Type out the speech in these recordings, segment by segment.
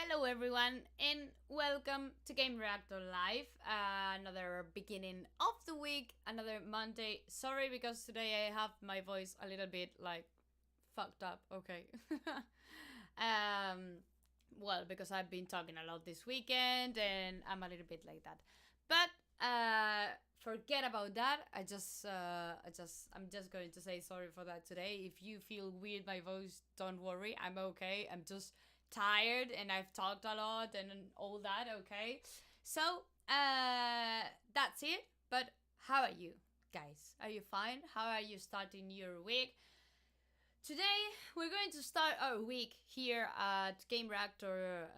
Hello everyone and welcome to Game Reactor Live. Another beginning of the week, another Monday. Sorry because today I have my voice a little bit like fucked up, okay. um well, because I've been talking a lot this weekend and I'm a little bit like that. But forget about that. I'm just going to say sorry for that today. If you feel weird my voice, don't worry. I'm okay. I'm just tired and I've talked a lot and all that, okay? So, that's it. But how are you guys? Are you fine? How are you starting your week? Today, we're going to start our week here at Game Reactor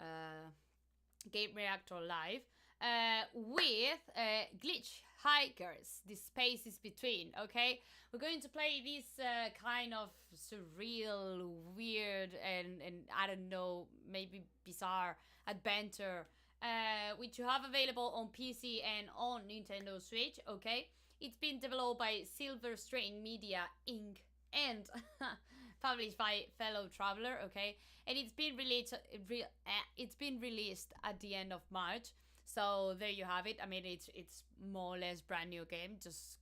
Live with Glitchhikers. The space is between, okay? We're going to play this kind of surreal, weird, and I don't know, maybe bizarre adventure, which you have available on PC and on Nintendo Switch, okay? It's been developed by Silver Strain Media Inc. and published by Fellow Traveler, okay? And it's been released at the end of March. So there you have it. I mean, it's more or less brand new game. Just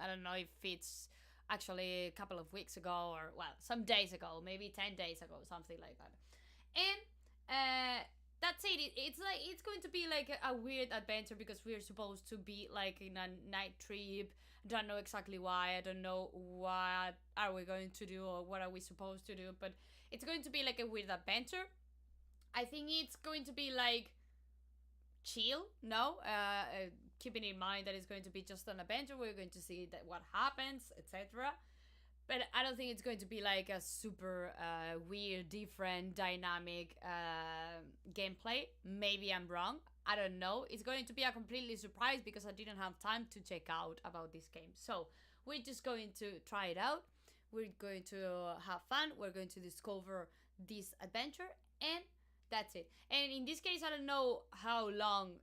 I don't know if it's actually a couple of weeks ago or well, some days ago, maybe 10 days ago, something like that. And that's it. It's going to be like a weird adventure because we're supposed to be like in a night trip. I don't know exactly why. I don't know what are we going to do or what are we supposed to do, but it's going to be like a weird adventure. I think it's going to be like chill, no? Keeping in mind that it's going to be just an adventure. We're going to see that what happens, etc. But I don't think it's going to be like a super weird, different, dynamic gameplay. Maybe I'm wrong. I don't know. It's going to be a completely surprise because I didn't have time to check out about this game. So we're just going to try it out. We're going to have fun. We're going to discover this adventure and that's it. And in this case, I don't know how long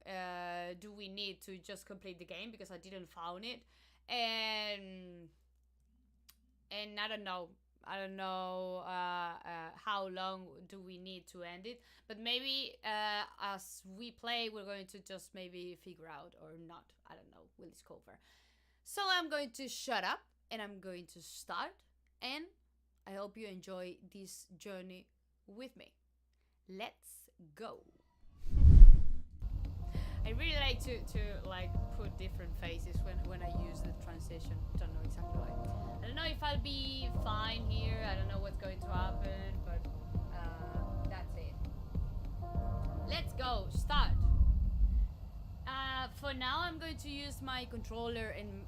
do we need to just complete the game because I didn't found it. And I don't know how long do we need to end it, but maybe as we play we're going to just maybe figure out or not. I don't know, we'll discover. So I'm going to shut up and I'm going to start, and I hope you enjoy this journey with me. Let's go. I really like to like put different faces when I use the transition. Don't know exactly why. I don't know if I'll be fine here. I don't know what's going to happen, but that's it. Let's go. Start. For now, I'm going to use my controller and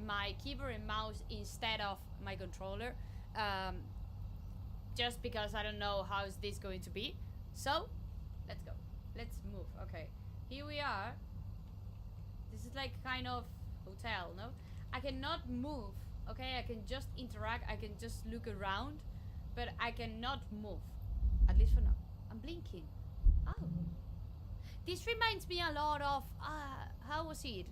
my keyboard and mouse instead of my controller. Just because I don't know how is this going to be. So, let's go. Let's move. Okay. Here we are. This is like kind of hotel, no? I cannot move, okay? I can just interact, I can just look around, but I cannot move. At least for now. I'm blinking. Oh. This reminds me a lot of, how was it?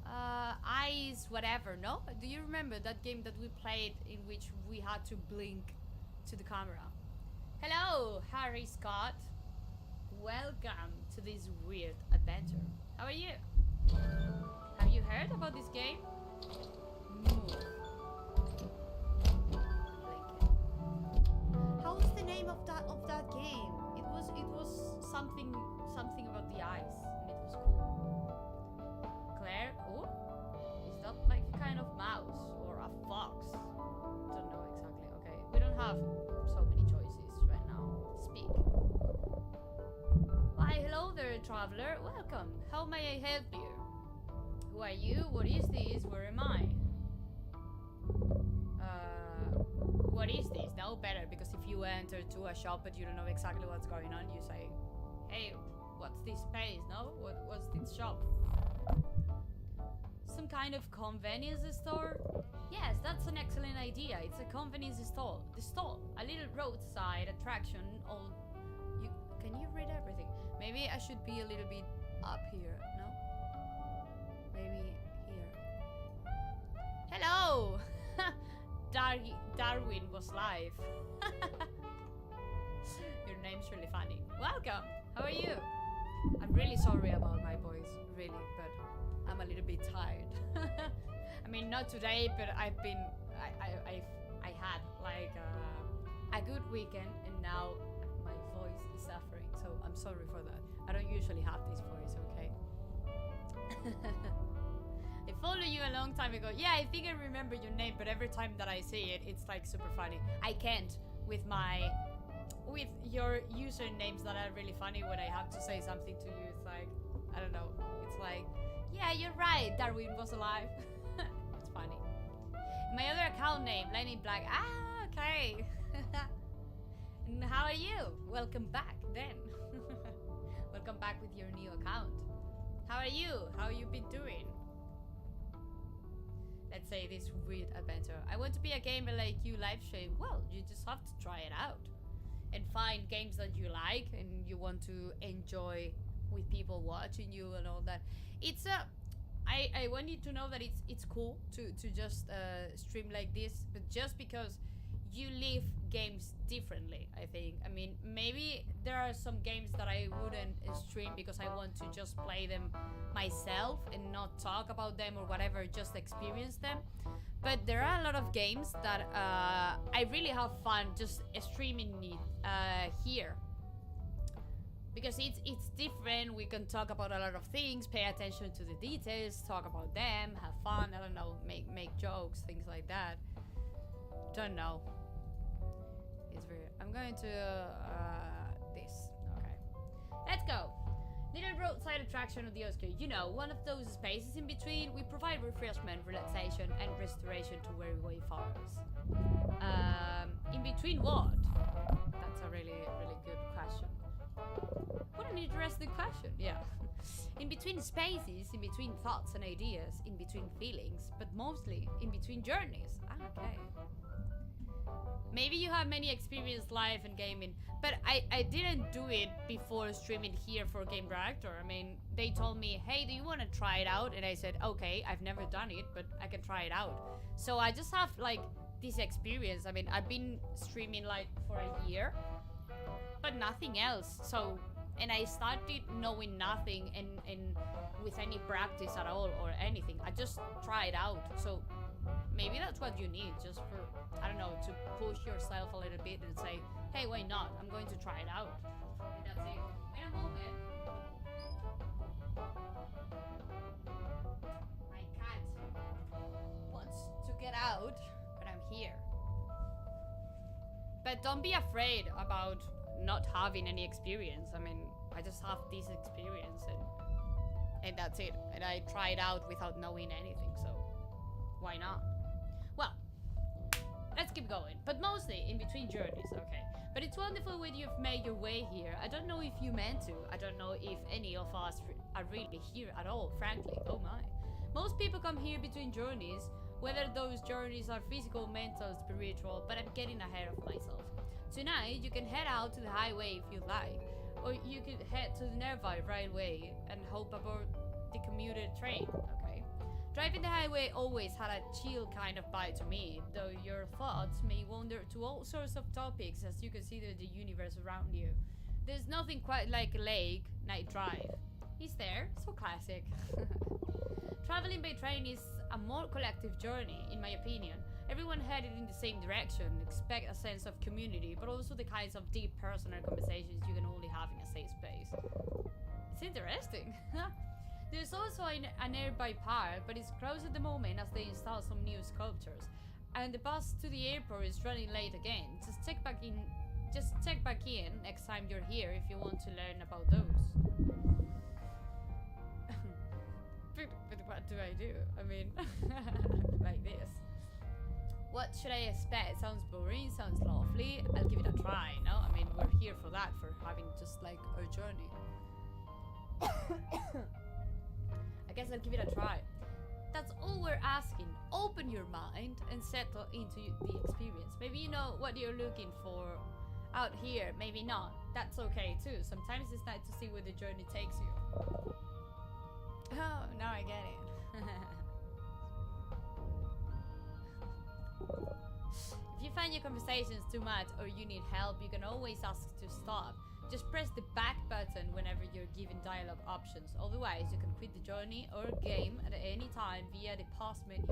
Eyes, whatever, no? Do you remember that game that we played in which we had to blink to the camera? Hello, Harry Scott. Welcome to this weird adventure. How are you? Have you heard about this game? Move. How was the name of that game? It was something about the eyes, and it was cool. Claire? Oh, is that like a kind of mouse or a fox? Don't know exactly. Okay, we don't have so many choices right now. Speak. Why, hello there, traveler. Welcome. How may I help you? Who are you? What is this? Where am I? What is this? Now better, because if you enter to a shop but you don't know exactly what's going on, you say, hey, what's this place? No? What's this shop? Some kind of convenience store? Yes, that's an excellent idea. It's a convenience store. The store, a little roadside attraction. Can you read everything? Maybe I should be a little bit up here, no? Maybe here. Hello! Darwin was live. Your name's really funny. Welcome. How are you? I'm really sorry about my voice, really, but I'm a little bit tired. I mean, not today, but I had like a good weekend, and now my voice is suffering. So I'm sorry for that. I don't usually have this voice, okay? I followed you a long time ago. Yeah, I think I remember your name, but every time that I say it, it's like super funny. I can't with your usernames that are really funny when I have to say something to you. It's like, I don't know. It's like, yeah, you're right. Darwin was alive. It's funny. My other account name, Lightning Black. Ah, okay. And how are you? Welcome back then. Welcome back with your new account. How are you? How you been doing? Let's say this weird adventure. I want to be a gamer like you live stream. Well, you just have to try it out and find games that you like and you want to enjoy with people watching you and all that. It's I want you to know that it's cool to just stream like this, but just because you live games differently, I think. I mean, maybe there are some games that I wouldn't stream because I want to just play them myself and not talk about them or whatever, just experience them. But there are a lot of games that I really have fun just streaming it here. Because it's different, we can talk about a lot of things, pay attention to the details, talk about them, have fun, I don't know, make jokes, things like that. Don't know. It's weird. I'm going to this. Okay. Let's go. Little roadside attraction of the Oscar. You know, one of those spaces in between. We provide refreshment, relaxation, and restoration to weary wayfarers. In between what? That's a really, really good question. What an interesting question. Yeah. In between spaces, in between thoughts and ideas, in between feelings, but mostly in between journeys. Ah, okay. Maybe you have many experience live and gaming, but I didn't do it before streaming here for Game Reactor. I mean, they told me, hey, do you want to try it out? And I said, okay, I've never done it, but I can try it out. So I just have like this experience. I mean, I've been streaming like for a year, but nothing else. So, and I started knowing nothing and with any practice at all or anything. I just tried out. So maybe that's what you need, just for, I don't know, to push yourself a little bit and say, hey, why not? I'm going to try it out. And that's it. In a moment. My cat wants to get out, but I'm here. But don't be afraid about not having any experience. I mean, I just have this experience and that's it. And I tried out without knowing anything, so why not? Well, let's keep going. But mostly in between journeys, okay. But it's wonderful when you've made your way here. I don't know if you meant to. I don't know if any of us are really here at all, frankly. Oh my. Most people come here between journeys, whether those journeys are physical, mental, spiritual, but I'm getting ahead of myself. Tonight, you can head out to the highway if you like, or you could head to the nearby railway and hop aboard the commuter train, okay? Driving the highway always had a chill kind of vibe to me, though your thoughts may wander to all sorts of topics as you consider the universe around you. There's nothing quite like a lake night drive. Is there? So classic. Traveling by train is a more collective journey, in my opinion. Everyone headed in the same direction, expect a sense of community, but also the kinds of deep personal conversations you can only have in a safe space. It's interesting. There's also a nearby park, but it's closed at the moment as they install some new sculptures. And the bus to the airport is running late again. Just check back in next time you're here if you want to learn about those. but what do I do? I mean, like this. What should I expect? Sounds boring, sounds lovely. I'll give it a try, no? I mean, we're here for that, for having just like our journey. I guess I'll give it a try. That's all we're asking. Open your mind and settle into the experience. Maybe you know what you're looking for out here, maybe not. That's okay too. Sometimes it's nice to see where the journey takes you. Oh, now I get it. If you find your conversations too much or you need help, you can always ask to stop. Just press the back button whenever you're given dialogue options. Otherwise, you can quit the journey or game at any time via the pause menu.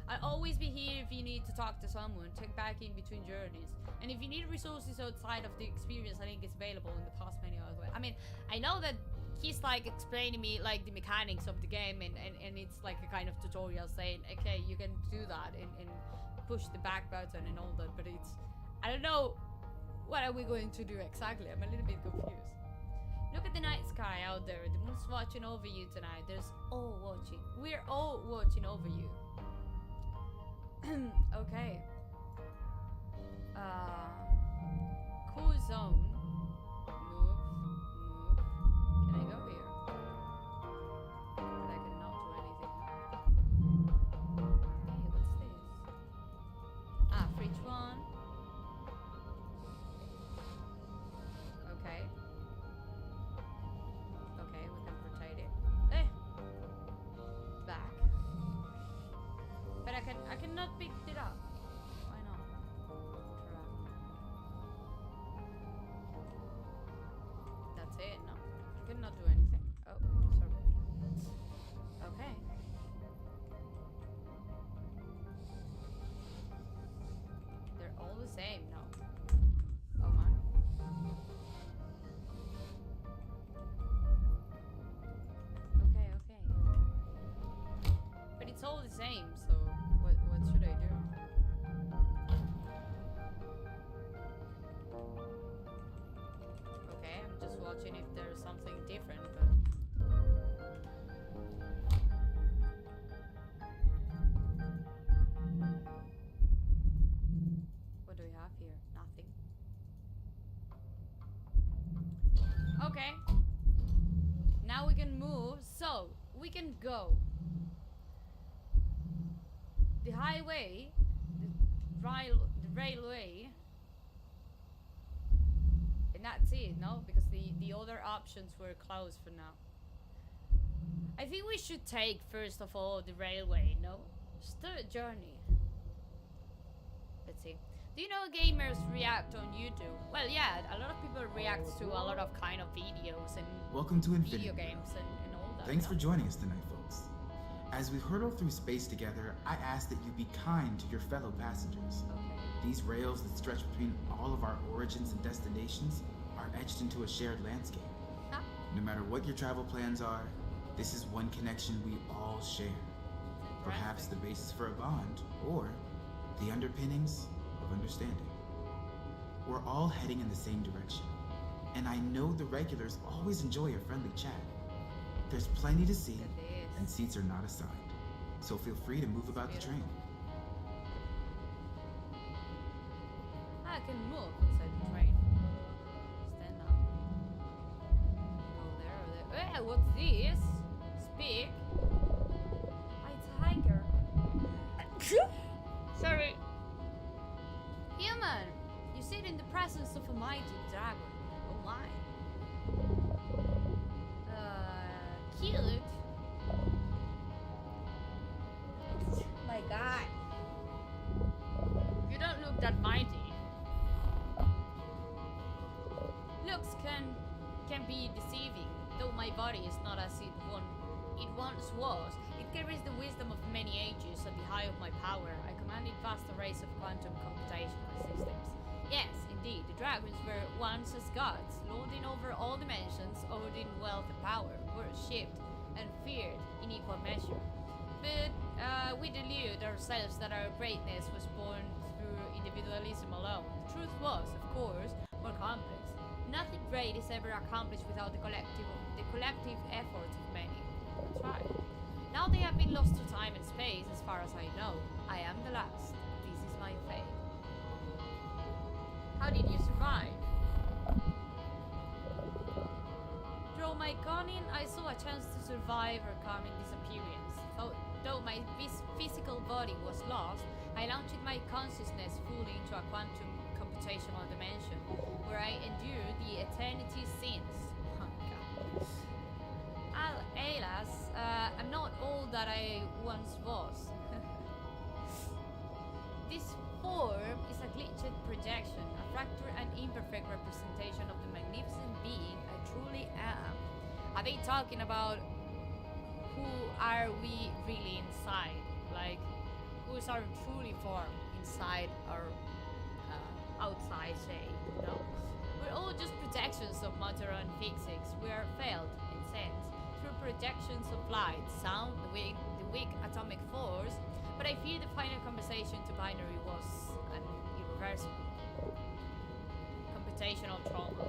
I'll always be here if you need to talk to someone, check back in between journeys. And if you need resources outside of the experience, I think it's available in the pause menu as well. I mean, I know that he's like explaining me like the mechanics of the game and it's like a kind of tutorial saying, okay, you can do that and push the back button and all that, but it's, I don't know, what are we going to do exactly? I'm a little bit confused. Look at the night sky out there. The moon's watching over you tonight. There's all watching. We're all watching over you. Okay. Cool zone. Move. Can I go here? But I cannot do anything. Hey, what's this? Ah, fridge one. Okay. Okay, we can rotate it. Eh! Back. But I cannot pick it up. Why not? That's it, no. I cannot do anything. Oh, sorry. Okay. They're all the same, no. Oh man. Okay. But it's all the same, so what should I do? Okay, I'm just watching if there's something different, but what do we have here? Nothing. Okay. Now we can move, so we can go. The highway, the railway, and that's it, no? Because the other options were closed for now. I think we should take, first of all, the railway, no? Start journey. Let's see. Do you know gamers react on YouTube? Well, yeah, a lot of people react to a lot of kind of videos and welcome to Infinity, video games and all that. Thanks for joining us tonight, folks. As we hurtle through space together, I ask that you be kind to your fellow passengers. Okay. These rails that stretch between all of our origins and destinations are etched into a shared landscape. Huh? No matter what your travel plans are, this is one connection we all share. Perhaps the basis for a bond, or the underpinnings of understanding. We're all heading in the same direction, and I know the regulars always enjoy a friendly chat. There's plenty to see, and seats are not assigned, so feel free to move about the train. I can move inside the train. Stand up. Go there or there. Hey, what's this? Speak. Hi, tiger. Sorry. Human, you sit in the presence of a mighty dragon. Oh my. Cute. My god. You don't look that mighty. Looks can be deceiving, though my body is not as it once was. It carries the wisdom of many ages. At the height of my power, I commanded vast arrays of quantum computational systems. Yes, indeed, the dragons were once as gods, lording over all dimensions, holding wealth and power, worshipped and feared in equal measure. But we delude ourselves that our greatness was born through individualism alone. The truth was, of course, more complex. Nothing great is ever accomplished without the collective efforts of many. That's right. Now they have been lost to time and space, as far as I know. I am the last. This is my fate. How did you survive? Through my cunning, I saw a chance to survive her coming disappearance. Though my physical body was lost, I launched my consciousness fully into a quantum computational dimension, where I endured the eternity since. Oh god. Alas, I'm not all that I once was. This form is a glitched projection, a fractured and imperfect representation of the magnificent being I truly am. Are they talking about who are we really inside? Like, who is our truly form inside or outside shape? You know? We're all just projections of matter and physics. We are felt, in sense, through projections of light, sound, the weak atomic force. But I fear the final conversation to binary was an irreversible computational trauma.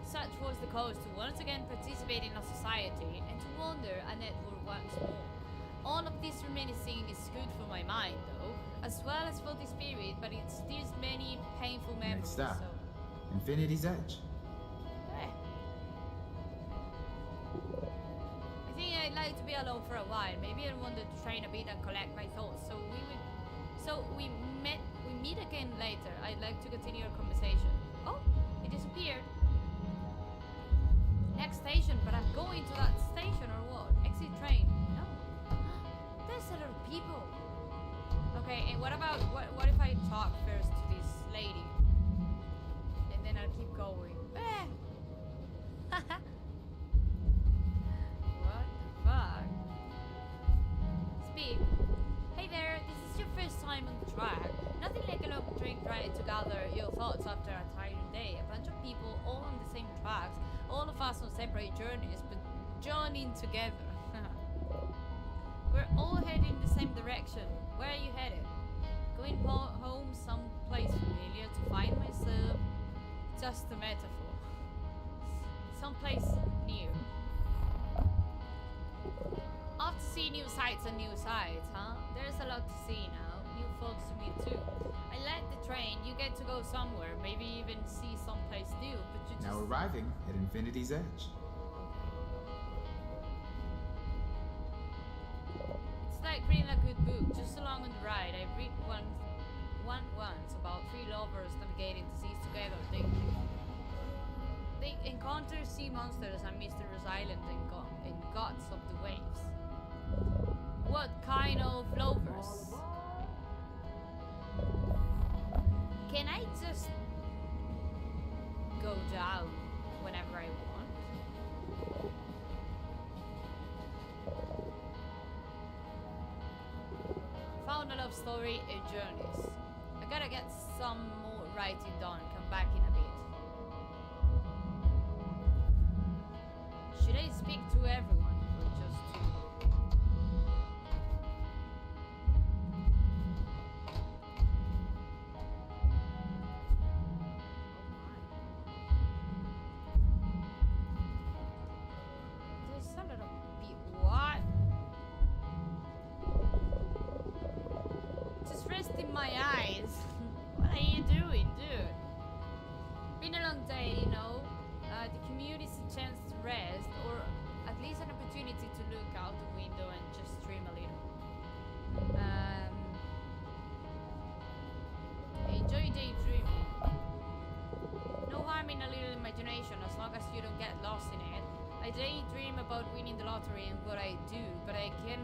Such was the cause to once again participate in a society and to wander a network once more. All of this reminiscing is good for my mind, though, as well as for the spirit, but it stirs many painful memories. Next stop, So, Infinity's Edge. eh. I think I'd like to be alone for a while. Maybe I wanted to train a bit and collect my thoughts. So we meet again later. I'd like to continue our conversation. Oh, it disappeared. Next station, but I'm going to that station or what? Exit train. No. There's a lot of people. Okay, and what about what if I talk first to this lady? And then I'll keep going. What the fuck? Speak. Hey there, this is your first time on the track. Nothing like a long train ride to gather your thoughts after a tiring day. A bunch of people all on the same tracks, all of us on separate journeys, but joining together. We're all heading the same direction. Where are you headed? Going home someplace familiar to find myself? Just a metaphor. Someplace new. Off to see new sights and new sights, huh? There's a lot to see now. New folks to meet too. I like the train. You get to go somewhere, maybe even see someplace new, but you just... Now arriving at Infinity's Edge. It's like reading a good book, just along on the ride. I read one once about three lovers navigating the seas together. They encounter sea monsters and mysterious islands and gods of the waves. What kind of lovers? Can I just go down whenever I want? Found a love story and journeys. I gotta get some more writing done. Come back in a bit. Should I speak to everyone or just to... There's a lot of what? Just resting my eyes. What are you doing, dude? Been a long day, you know. The commute is a chance to rest, or at least an opportunity to look out the window and just dream a little. Enjoy daydreaming. No harm in a little imagination as long as you don't get lost in it. I daydream about winning the lottery and what I do, but I can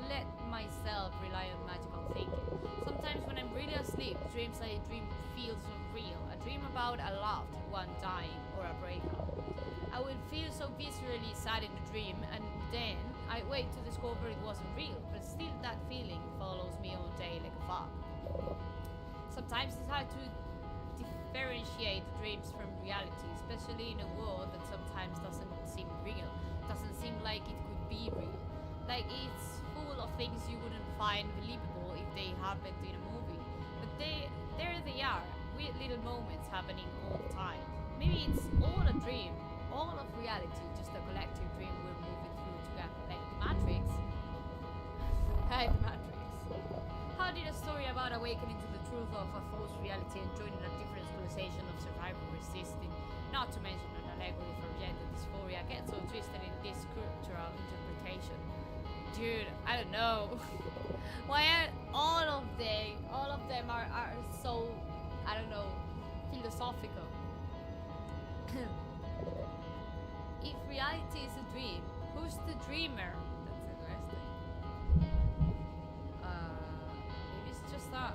let myself rely on magical thinking. Sometimes when I'm really asleep, dreams I dream feel so real. I dream about a loved one dying or a breakup. I will feel so viscerally sad in the dream, and then I wait to discover it wasn't real, but still that feeling follows me all day like a fog. Sometimes it's hard to differentiate dreams from reality, especially in a world that sometimes doesn't seem real, doesn't seem like it could be real. Like it's full of things you wouldn't find believable if they happened in a movie. But there they are, weird little moments happening all the time. Maybe it's all a dream, all of reality, just a collective dream we're moving through together, like the Matrix. Like the Matrix. How did a story about awakening to the truth of a false reality and joining a different civilization of survival resisting, not to mention an allegory for gender dysphoria, get so twisted in this cultural interpretation? Dude, I don't know. Why are all of them are so, I don't know, philosophical? If reality is a dream, who's the dreamer? That's interesting. Maybe it's just us.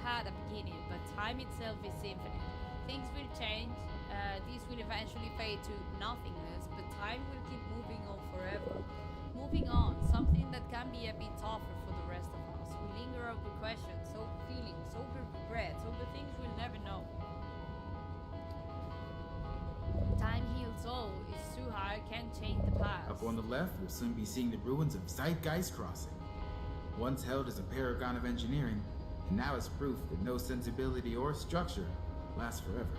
had a beginning, but time itself is infinite. Things will change, these will eventually fade to nothingness, but time will keep moving on forever. Moving on, something that can be a bit tougher for the rest of us. We linger over questions, over feelings, over regrets, over things we'll never know. Time heals all, it's too hard, can't change the past. Up on the left, we'll soon be seeing the ruins of Zeitgeist Crossing. Once held as a paragon of engineering, and now is proof that no sensibility or structure lasts forever.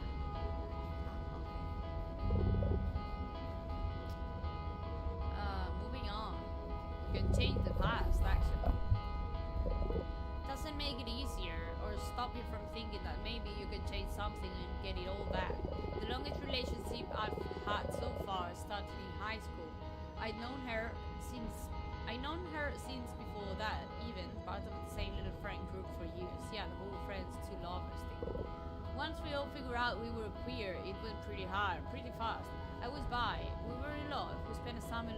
Moving on. We can change the past, actually. Doesn't make it easier or stop you from thinking that maybe you can change something and get it all back. The longest relationship I've had so far started in high school. I'd known her since before that, even part of the same little friend group for years. Yeah, the whole friends to lovers thing. Once we all figured out we were queer, it went pretty hard, pretty fast. I was bi, we were in love, we spent a summer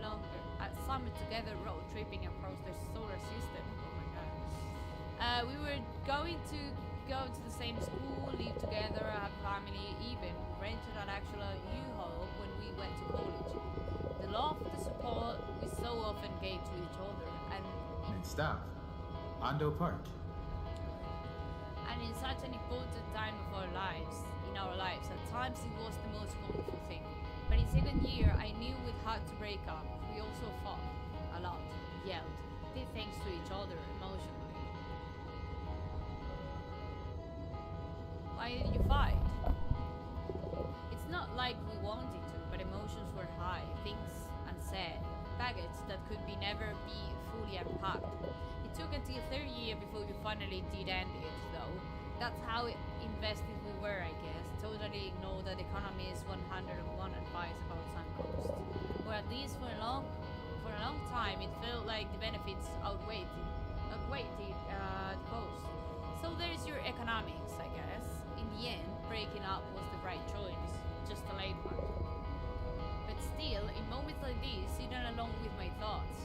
together road tripping across the solar system. Oh my god. We were going to go to the same school, live together, have family, even rented an actual U-Haul when we went to college. The love, the support we so often gave to each other, and Next stop, Ondo Park. and in such an important time of our lives, at times it was the most wonderful thing. But in second year, I knew we'd had to break up. We also fought a lot, yelled, did things to each other emotionally. Why did you fight? It's not like we wanted to, but emotions were high, things unsaid, baggage that could never be fully unpacked. It took until third year before we finally did end it, though. That's how invested we were, I guess. Totally ignored that the economy is 101 advice about some cost. Or at least for a long time, it felt like the benefits outweighed the cost. So there's your economics, I guess. In the end, breaking up was the right choice, just a late one. But still, in moments like this, sitting alone with my thoughts,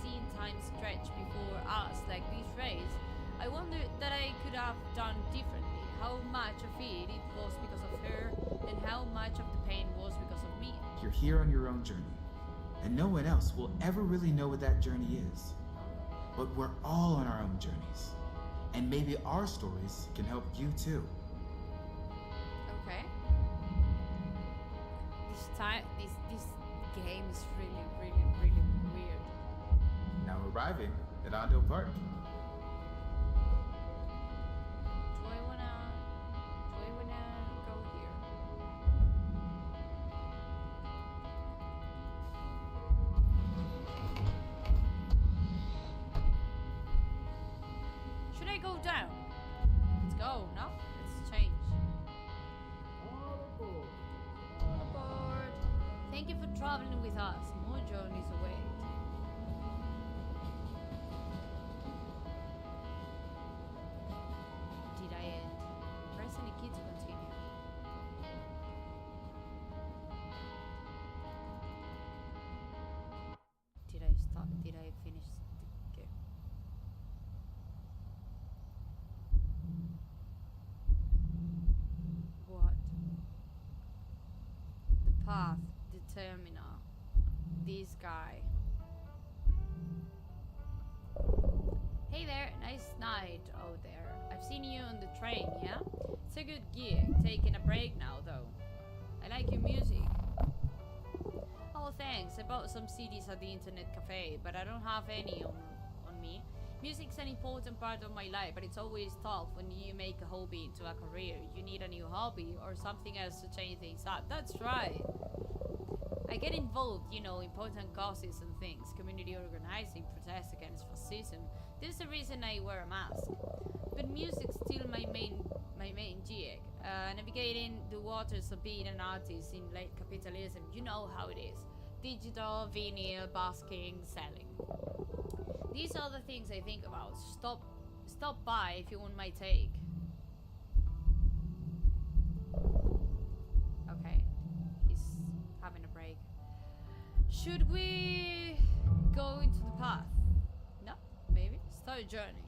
seeing time stretch before us like this race, I wondered that I could have done differently. How much of it was because of her, and how much of the pain was because of me. You're here on your own journey, and no one else will ever really know what that journey is. But we're all on our own journeys, and maybe our stories can help you too. Okay. This game is really weird. Now arriving at Ondo Park. Do I wanna go here? Should I go down? Let's go, no? Let's change. All aboard. Thank you for traveling with us. More journeys await. Did I end? Press any key to continue. Did I stop? Did I finish the game? What? The path, the terminal, this guy. Hey there, nice night out there. I've seen you on the train, yeah? It's a good gig. Taking a break now, though. I like your music. Oh, thanks. I bought some CDs at the internet cafe, but I don't have any on me. Music's an important part of my life, but it's always tough when you make a hobby into a career. You need a new hobby or something else to change things up. That's right. I get involved, important causes and things, community organizing, protests against fascism. There's a reason I wear a mask. But music's still my main gig. Navigating the waters of being an artist in late capitalism, you know how it is. Digital, vinyl, busking, selling. These are the things I think about. Stop by if you want my take. Okay, he's having a break. Should we go into the path? No, maybe. Start a journey.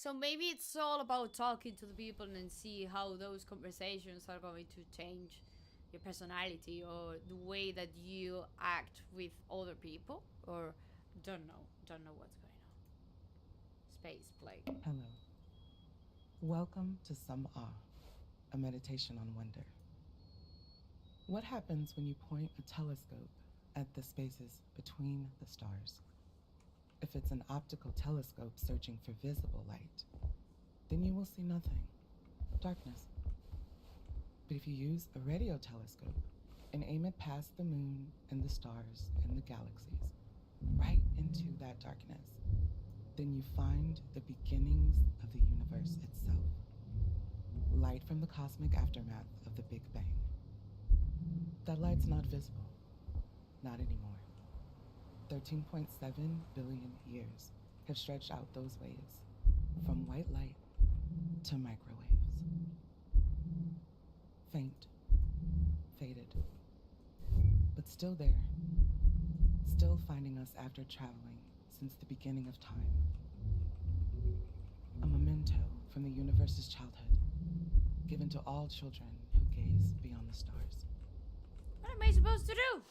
So maybe it's all about talking to the people and see how those conversations are going to change your personality or the way that you act with other people, or don't know what's going on. Space play. Hello. Welcome to Some Awe, a meditation on wonder. What happens when you point a telescope at the spaces between the stars? If it's an optical telescope searching for visible light, then you will see nothing, darkness. But if you use a radio telescope and aim it past the moon and the stars and the galaxies, right into that darkness, then you find the beginnings of the universe itself. Light from the cosmic aftermath of the Big Bang. That light's not visible. Not anymore. 13.7 billion years have stretched out those waves from white light to microwaves. Faint, faded, but still there. Still finding us after traveling since the beginning of time. A memento from the universe's childhood, given to all children who gaze beyond the stars. What am I supposed to do?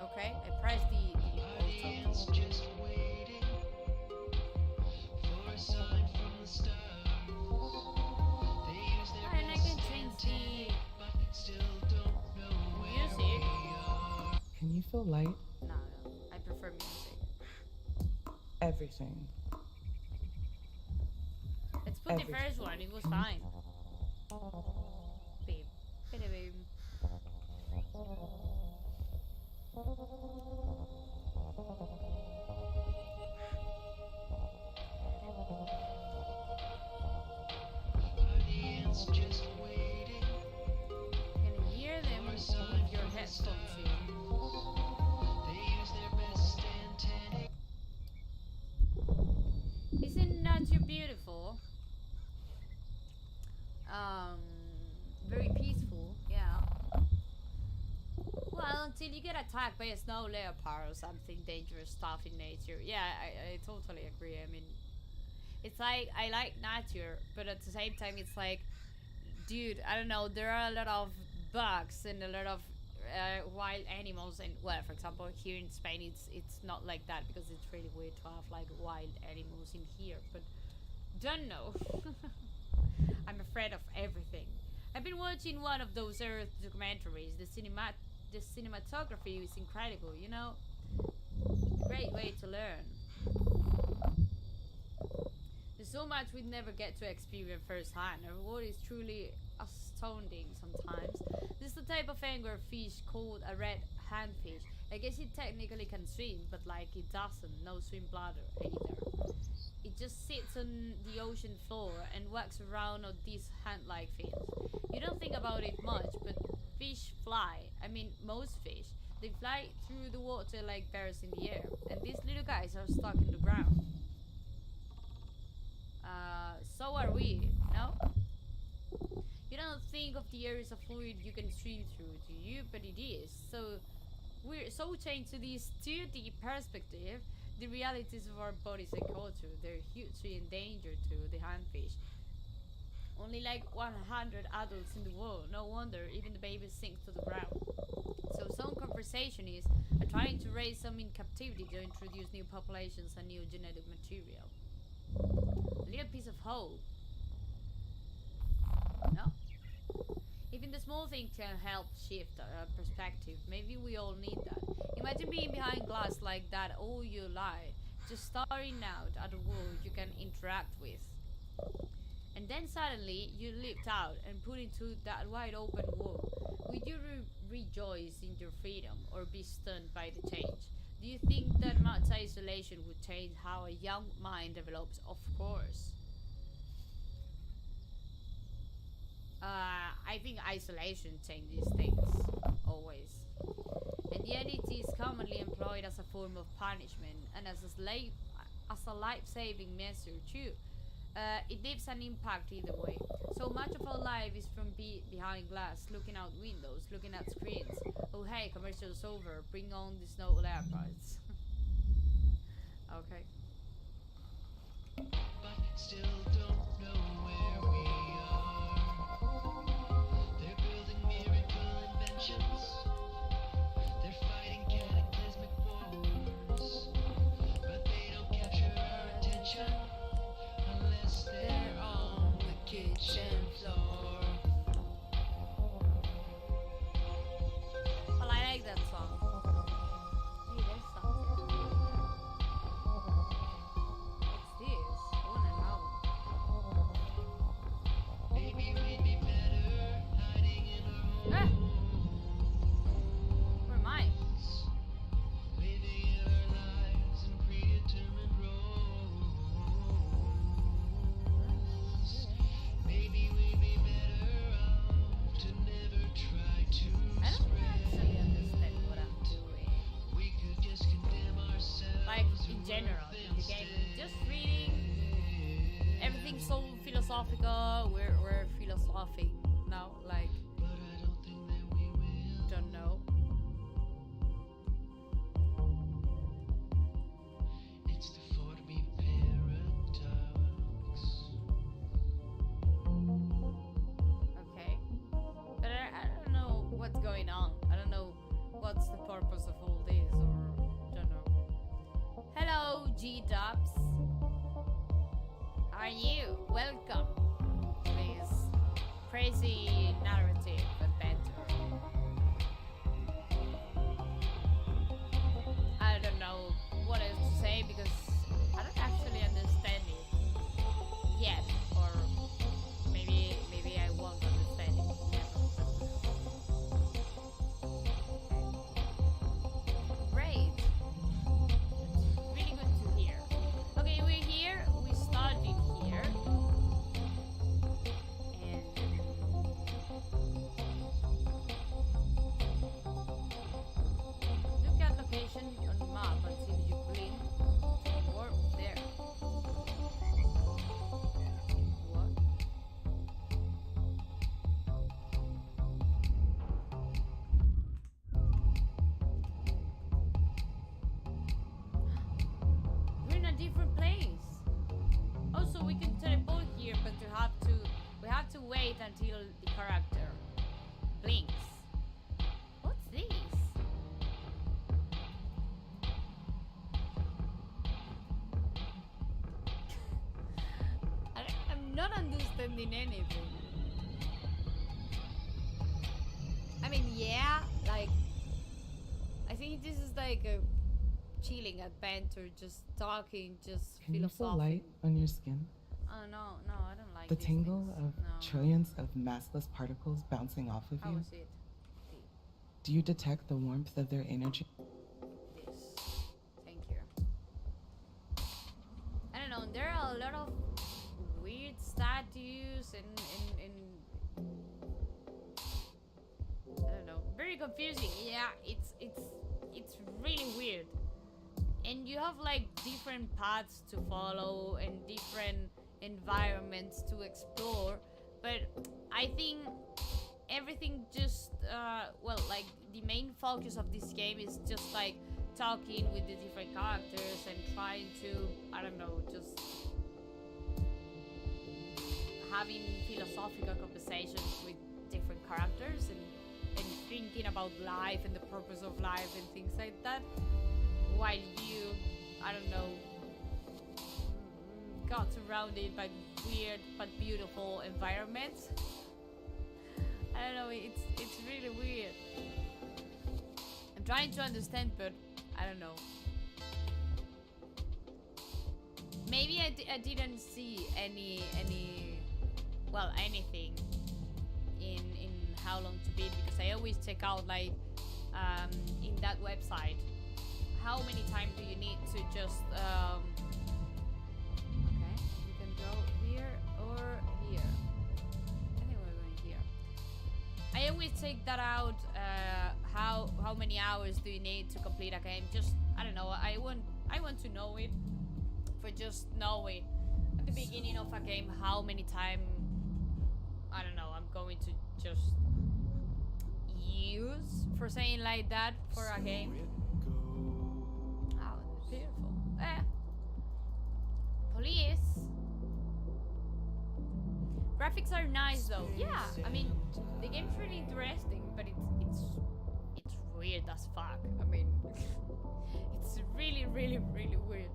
Okay, I pressed the Audience just waiting for a sign from the stars. They use their and I best can change the antennae, but still don't know where music. we are. Can you feel light? No, I prefer music. Everything. Let's put the first one. It was fine. Beep. Beep. Audience just waiting Can you hear them for a with sign your from the headphones stars. in? They use their best antennae. Isn't nature beautiful? Very peaceful, yeah. Well, until you get attacked by a snow leopard or something dangerous stuff in nature. Yeah, I totally agree. I mean, it's like I like nature, but at the same time, it's like, dude, I don't know. There are a lot of bugs and a lot of wild animals, and well, for example, here in Spain, it's not like that because it's really weird to have like wild animals in here. But don't know. I'm afraid of everything. I've been watching one of those Earth documentaries. The cinematography is incredible. You know, a great way to learn. There's so much we never get to experience firsthand. Our world is truly astounding sometimes. This is the type of anglerfish called a red handfish. I guess it technically can swim, but like it doesn't. No swim bladder either. It just sits on the ocean floor and walks around on these hand-like fins. You don't think about it much, but fish fly. I mean, most fish. They fly through the water like birds in the air. And these little guys are stuck in the ground. So are we, no? You don't think of the air as a fluid you can swim through, do you? But it is. So we're so changed to this 2D perspective. The realities of our bodies and culture, they're hugely endangered to the handfish. Only like 100 adults in the world. No wonder even the babies sink to the ground. So some conversation is trying to raise some in captivity to introduce new populations and new genetic material. A little piece of hope. No? Even the small things can help shift our perspective. Maybe we all need that. Imagine being behind glass like that all your life, just staring out at a world you can interact with. And then suddenly you leaped out and put into that wide open world. Would you rejoice in your freedom or be stunned by the change? Do you think that much isolation would change how a young mind develops? Of course. I think isolation changes things, always. And yet it is commonly employed as a form of punishment and as a life-saving measure too. It leaves an impact either way. So much of our life is from behind glass, looking out windows, looking at screens. Oh hey, commercial's over. Bring on the snow leopards. Okay. but still don't know where we are. They're building miracle inventions. They're fighting cataclysmic wars, but they don't capture our attention unless they're on the kitchen floor. Well, I like that song. Hey, there's something. What's this? I wanna know. Maybe we'd be better hiding in our Ah! homes, Where am I? living our lives in predetermined roles. Maybe we'd be better off to never try to I don't actually spread. understand what I'm doing. We could just condemn ourselves. Like, in general, in the game. Just reading. Everything's so philosophical. We're philosophing now. Like, But I don't think that we will. don't know. It's the 4B paradox. Okay. But I don't know what's going on. I don't know what's the purpose of all this, or don't know. Hello, G-Dubs. How are you? Welcome to this crazy narrative adventure. I don't know what else to say because I don't actually understand it yet, or maybe I won't understand it never. Great. That's really good to hear. Okay, we're here. We started here. And look at location on the map until you blink to warp there. What? We're in a different place. Also, we can teleport here, but we have to wait until the character blinks. What's this? I'm not understanding anything. I mean, yeah, like, I think this is like a chilling adventure, just talking, just Can you feel philosophizing. light on your skin? Oh no, I don't like The these tingle things. of No. trillions of massless particles bouncing off of How you? was it? Do you detect the warmth of their energy? This. Thank you. I don't know. There are a lot of weird statues and I don't know. Very confusing. Yeah, it's really weird. And you have like different paths to follow and different environments to explore, but I think everything just well, like the main focus of this game is just like talking with the different characters and trying to, I don't know, just having philosophical conversations with different characters and thinking about life and the purpose of life and things like that, while you, I don't know, got surrounded by weird but beautiful environments. I don't know, it's really weird. I'm trying to understand, but I don't know. Maybe I didn't see anything in how long to beat, because I always check out like in that website how many times do you need to just okay, you can go here or here. I think we're going here. I always check that out, how many hours do you need to complete a game. Just, I don't know, I want to know it for just knowing. the beginning of a game how many times, I don't know, I'm going to just use for saying like that for a game. Oh, that's beautiful. Police. Graphics are nice though. Yeah, I mean, the game's really interesting, but it's weird as fuck. I mean, it's really, really, really weird.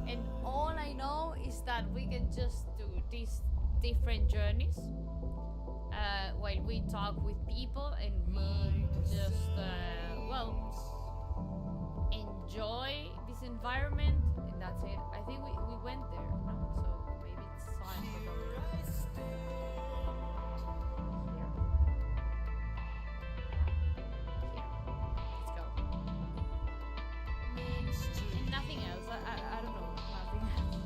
And all I know is that we can just do these different journeys while we talk with people and we just, well, enjoy this environment, and that's it. I think we went there, no? So maybe it's time for going here. Let's go. And nothing else. I don't know. Nothing else.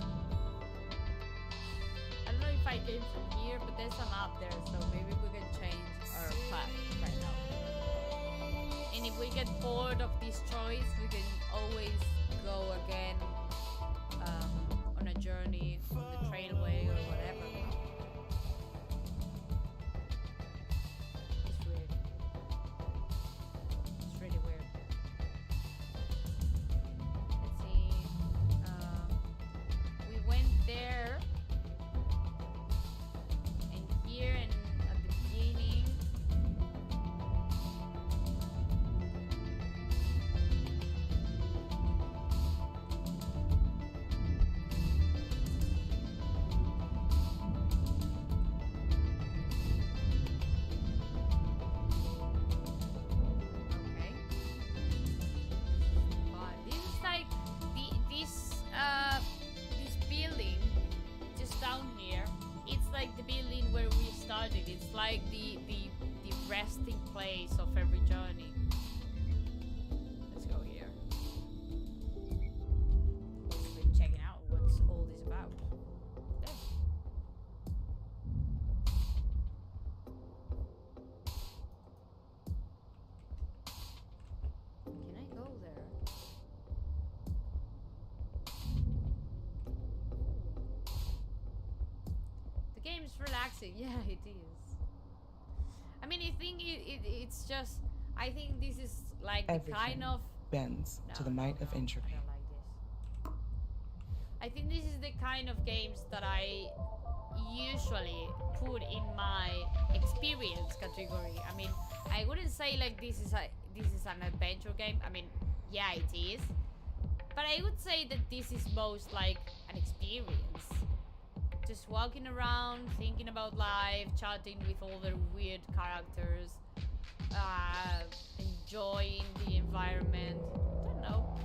I don't know if I came from here, but there's a map there, so maybe we can change our path right now. And if we get bored of this choice, we can always go again on a journey on the trailway or whatever. It's weird. It's really weird. Let's see. We went there and here and at the beginning. Okay. But this is like this building just down here. It's like the building where we started. It's like the resting place of every journey. Let's go here. We're checking out what's all this about. There. Can I go there? The game is relaxing. Yeah, it is. I mean, I think it's just. I think this is like the Everything kind of. bends to the might of I entropy. don't like this. I think this is the kind of games that I usually put in my experience category. I mean, I wouldn't say like this is an adventure game. I mean, yeah, it is. But I would say that this is most like an experience. Just walking around, thinking about life, chatting with all the weird characters, enjoying the environment. I don't know.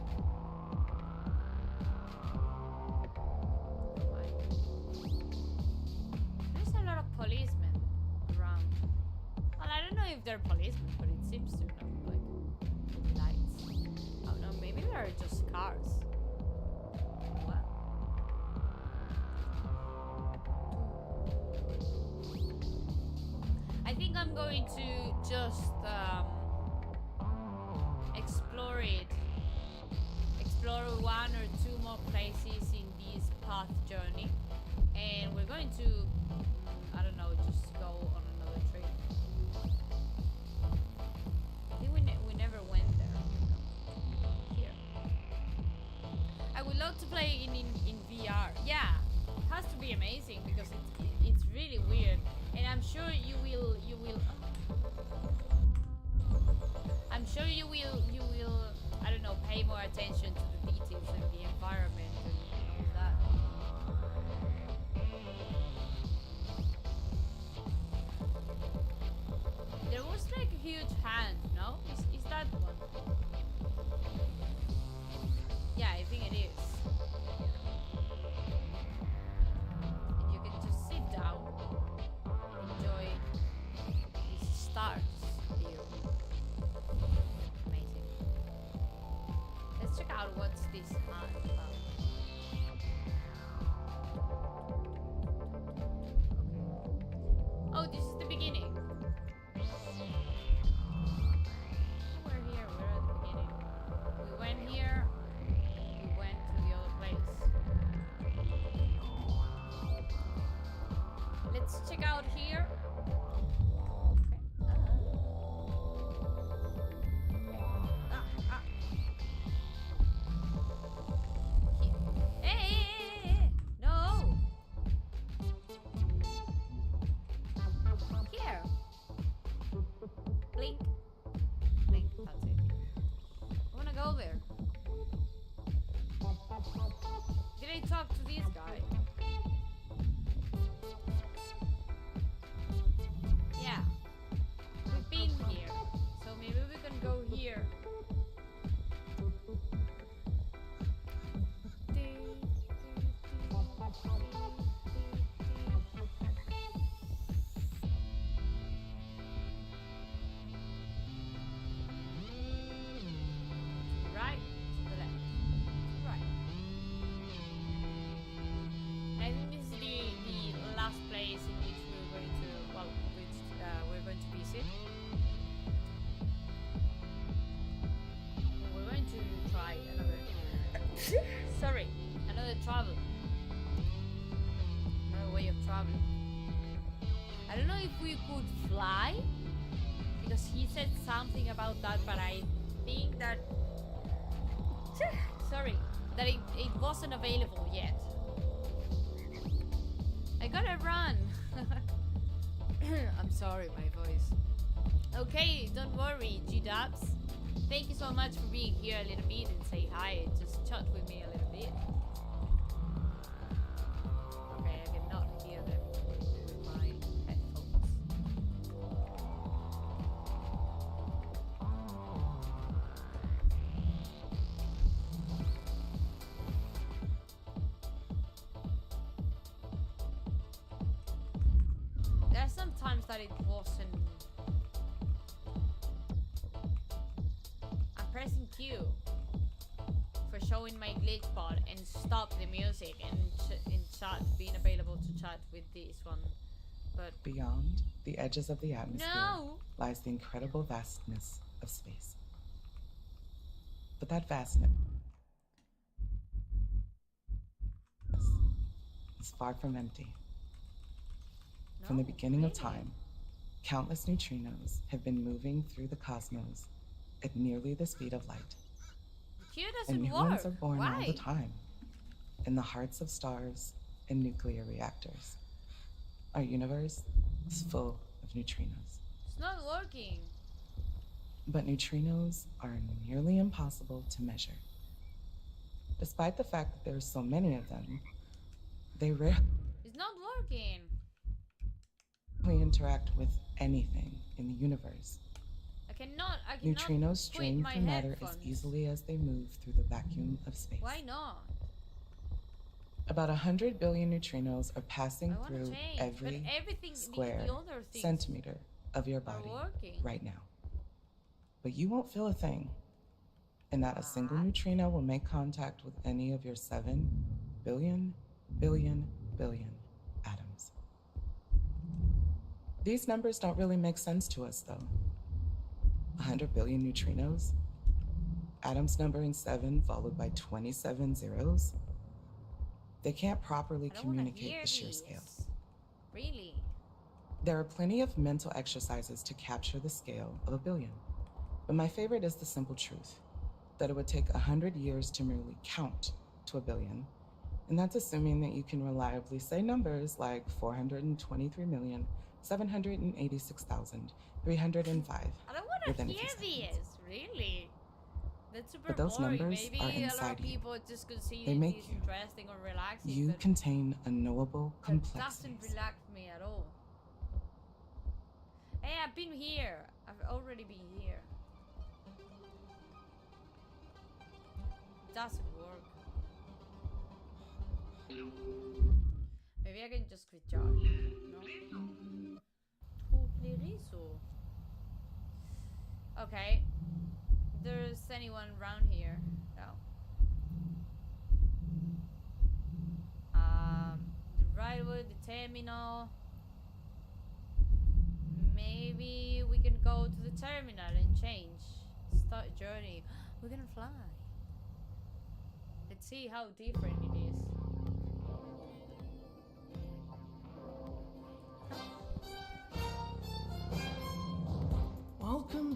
There's a lot of policemen around. Well, I don't know if they're policemen, but it seems to, like lights. Oh no, maybe they're just cars. What? I think I'm going to just explore one or two more places in this path journey, and we're going to I don't know, just go on another trip. I think we never went there. Here. I would love to play in VR. Yeah, it has to be amazing because it's really weird, and I'm sure you will. I'm sure you will. I don't know. Pay more attention to the details and the environment and all that. There was like a huge hand, no? Is that one? Yeah, I think it is. And you can just sit down and enjoy these stars view. Amazing. Let's check out what's this hand about. Okay. Oh, this is the beginning. We're here. We're at the beginning. let's check out here. Hey, no. Here. Blink. Blink. That's it. I wanna go there. Did I talk to this guy? Yeah. We've been here. So maybe we can go here. Right to the left. Right. I think this is the last place in which we're going to, well, which we're going to visit. We're going to try another, sorry, another travel. Another way of traveling. I don't know if we could fly, because he said something about that, but I think that, sorry, that it wasn't available yet. I gotta run. I'm sorry, my voice. Okay, don't worry, G-Dubs. Thank you so much for being here a little bit and say hi. Just chat with me a little bit. Okay, I cannot hear them with my headphones. There are some times that it wasn't. I'm pressing Q for showing my glitch pod and stop the music and in chat being available to chat with this one, but Beyond the edges of the atmosphere no. lies the incredible vastness of space. But that vastness is far from empty. From the No, beginning of really? time, countless neutrinos have been moving through the cosmos at nearly the speed of light. Q And doesn't new work. ones are born all Why? the time, in the hearts of stars and nuclear reactors. Our universe is full of neutrinos. It's not working. But neutrinos are nearly impossible to measure. Despite the fact that there are so many of them, they rarely It's not working. interact with anything in the universe. I cannot Neutrinos quit stream my through matter as headphones. easily as they move through the vacuum of space. Why not? About 100 billion neutrinos are passing I want to through change, every but everything, square the other things centimeter of your are body working. right now. But you won't feel a thing, and not a single neutrino will make contact with any of your 7 billion atoms. These numbers don't really make sense to us, though. 100 billion neutrinos, atoms numbering 7 followed by 27 zeros. They can't properly I don't want to communicate hear the sheer this. scale. Really? There are plenty of mental exercises to capture the scale of a billion. But my favorite is the simple truth that it would take 100 years to merely count to a billion. And that's assuming that you can reliably say numbers like 423,786,305. I don't want within to a few hear seconds. this. Really? That's super But those boring. numbers Maybe are a lot inside of you. people just consider They make this you. interesting or relaxing. You but contain unknowable that doesn't complexities. relax me at all. Hey, I've been here. I've already been here. Doesn't work. Maybe I can just quit jar. No? Troublerizo. Okay. There's anyone around here? No. The railway, the terminal. Maybe we can go to the terminal and change. Start journey. We're gonna fly. Let's see how different it is.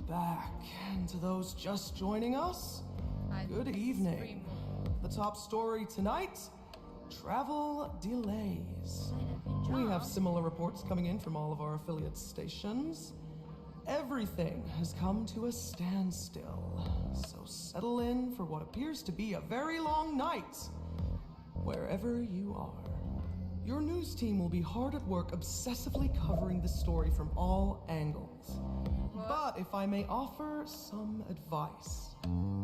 back. And to those just joining us, good evening. The top story tonight, travel delays. We have similar reports coming in from all of our affiliate stations. Everything has come to a standstill. So settle in for what appears to be a very long night, wherever you are. Your news team will be hard at work obsessively covering the story from all angles. But if I may offer some advice,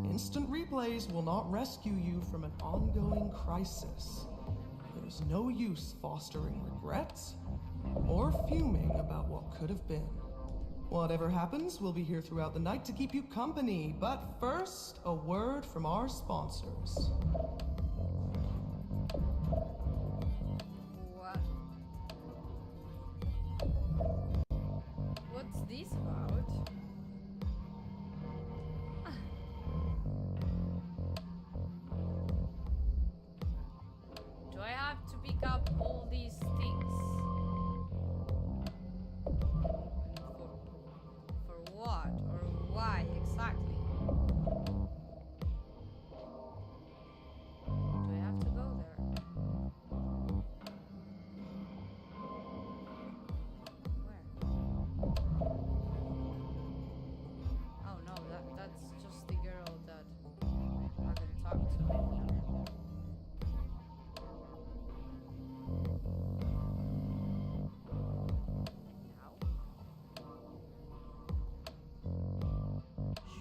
instant replays will not rescue you from an ongoing crisis. There's no use fostering regret or fuming about what could have been. Whatever happens, we'll be here throughout the night to keep you company. But first, a word from our sponsors. What? What's this about? Do I have to pick up all these things? For what or why exactly? Do I have to go there? Where? Oh no, that's just the girl that I can talk to. Now?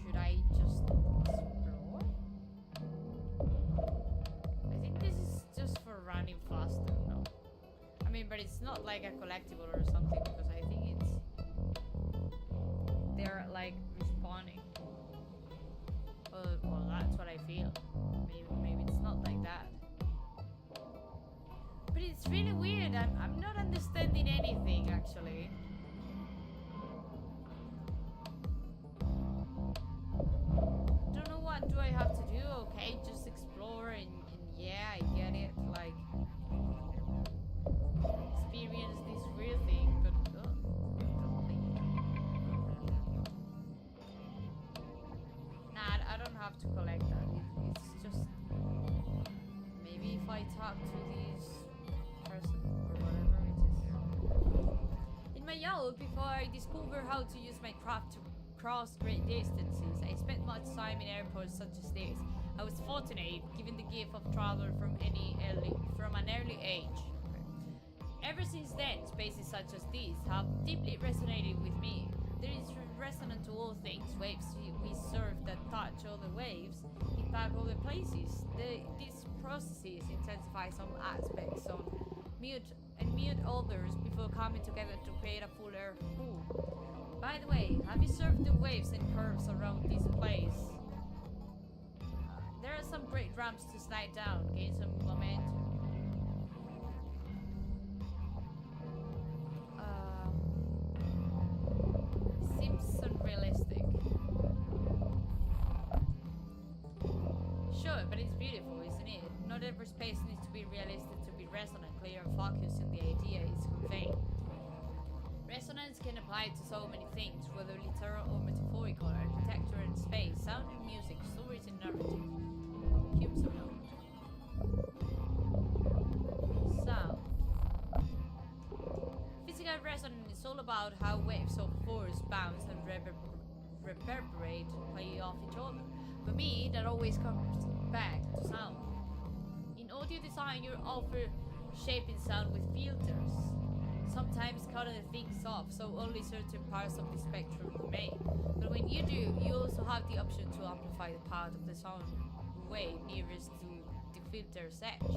Should I just explore? I think this is just for running faster, no? I mean, but it's not like a collectible or something because I think it's... They're like respawning. Well, that's what I feel. Maybe it's not like that. But it's really weird. I'm not understanding anything actually. Don't know what do I have to do. Okay, just explore and yeah, I get it. Like experience this weird thing, but nah, I don't have to collect that. It's just maybe if I talk to this person or whatever it is. In my youth, before I discovered how to use my craft to cross great distances, I spent much time in airports such as this. I was fortunate, given the gift of travel from an early age. Ever since then, spaces such as these have deeply resonated with me. There is resonant to all things. Waves we surf that touch other waves impact other places. These processes intensify some aspects on mute others before coming together to create a fuller whole. By the way, have you surfed the waves and curves around this place? There are some great ramps to slide down, gain some momentum. Seems unrealistic. Sure, but it's beautiful, isn't it? Not every space needs to be realistic to be resonant, clear and focused in the idea it's conveying. Resonance can apply to so many things, whether literal or metaphorical, architecture and space, sound and music, stories and narrative. Cubes of note. Sound. Physical resonance is all about how waves of force bounce and reverberate play off each other. For me, that always comes back to sound. In audio design, you're often shaping sound with filters, sometimes cutting the things off so only certain parts of the spectrum remain. But when you do, you also have the option to amplify the part of the sound wave nearest to the filter's edge.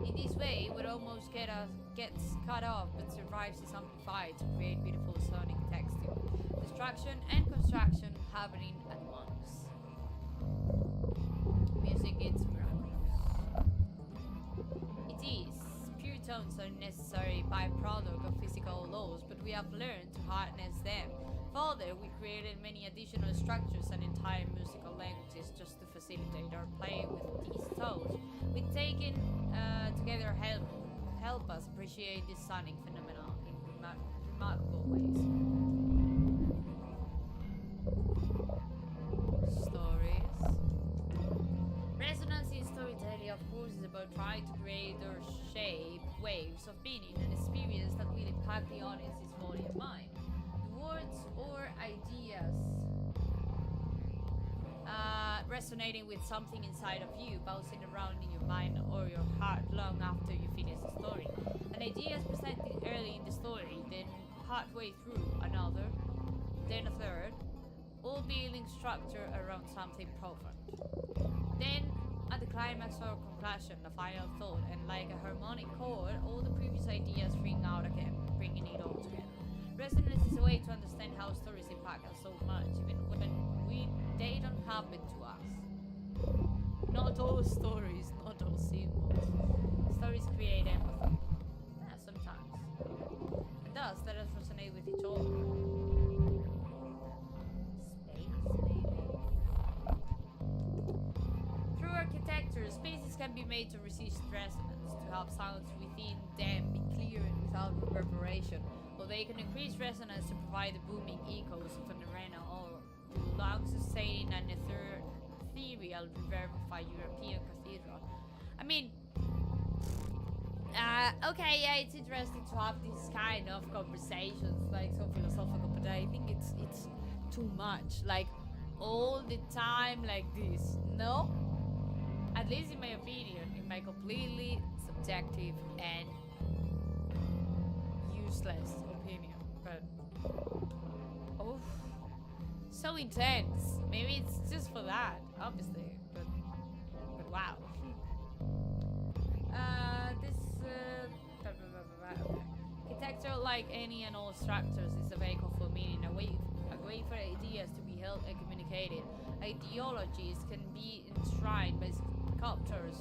In this way, what almost gets cut off but survives is amplified to create beautiful sonic texture. Destruction and construction happening at once. Music is miraculous. It is. Pure tones are necessary byproduct of physical laws, but we have learned to harness them. Further, we created many additional structures and entire musical languages just to facilitate our play with these tones. We've taken together help us appreciate this sonic phenomenon in remarkable ways. try to create or shape waves of meaning and experience that will impact the audience's body and mind. The words or ideas resonating with something inside of you, bouncing around in your mind or your heart long after you finish the story. An idea is presented early in the story, then partway through another, then a third, all building structure around something profound. Then, at the climax or conclusion, the final thought, and like a harmonic chord, all the previous ideas ring out again, bringing it all together. Resonance is a way to understand how stories impact us so much, even when they don't happen to us. Not all stories, not all symbols. Stories create empathy. Yeah, sometimes. And thus, let us resonate with each other. Space, maybe? Through architecture, spaces can be made to resist resonance, to have sounds within them be clear and without reverberation, or they can increase resonance to provide the booming echoes of an arena or the long-sustaining and ethereal reverb of a European cathedral. I mean, okay, yeah, it's interesting to have this kind of conversations, like so philosophical, but I think it's too much, like all the time like this. No, at least in my opinion, in my completely subjective and useless opinion, but oh, so intense. Maybe it's just for that, obviously, but wow. Architecture, like any and all structures, is a vehicle for meaning, a way for ideas to be held and communicated. Ideologies can be enshrined by sculptures,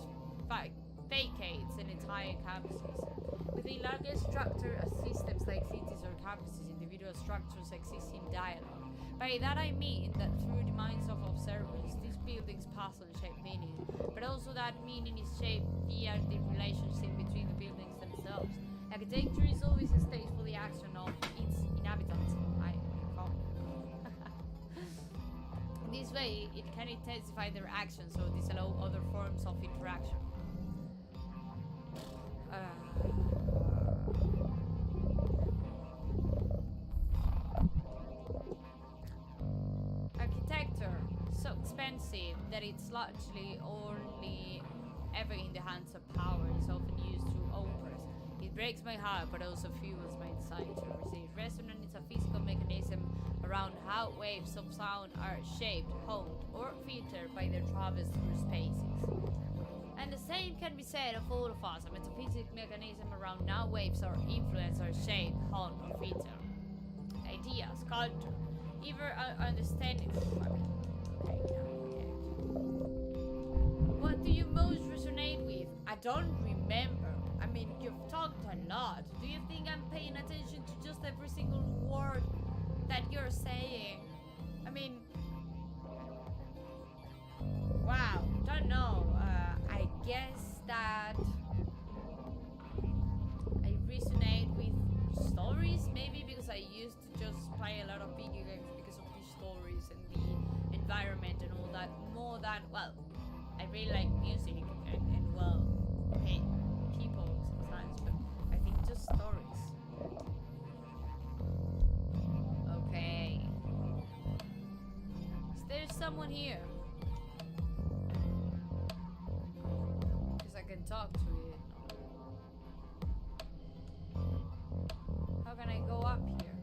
facades, and entire campuses. Within larger structure systems like cities or campuses, individual structures exist in dialogue. By that I mean that through the minds of observers, these buildings pass on shape meaning, but also that meaning is shaped via the relationship between the buildings themselves. Architecture is always a stage for the action of its inhabitants. In this way, it can intensify their actions or disallow other forms of interaction. Architecture, so expensive that it's largely only ever in the hands of power, is often used to oppress. It breaks my heart, but also fuels my desire to receive. Resonance is a physical mechanism around how waves of sound are shaped, honed, or filtered by their travels through spaces. And the same can be said of all of us, a metaphysical mechanism around how waves are influenced or shaped, honed, or filtered. Ideas, culture, even understanding. What do you most resonate with? I don't remember. I mean, you've talked a lot. Do you think I'm paying attention to just every single word that you're saying? I mean, wow, don't know. I guess that I resonate with stories, maybe because I used to just play a lot of video games because of these stories and the environment and all that. More than, well, I really like music and well, hey, people sometimes, but I think just stories. Okay. Is there someone here? Because I can talk to it. How can I go up here?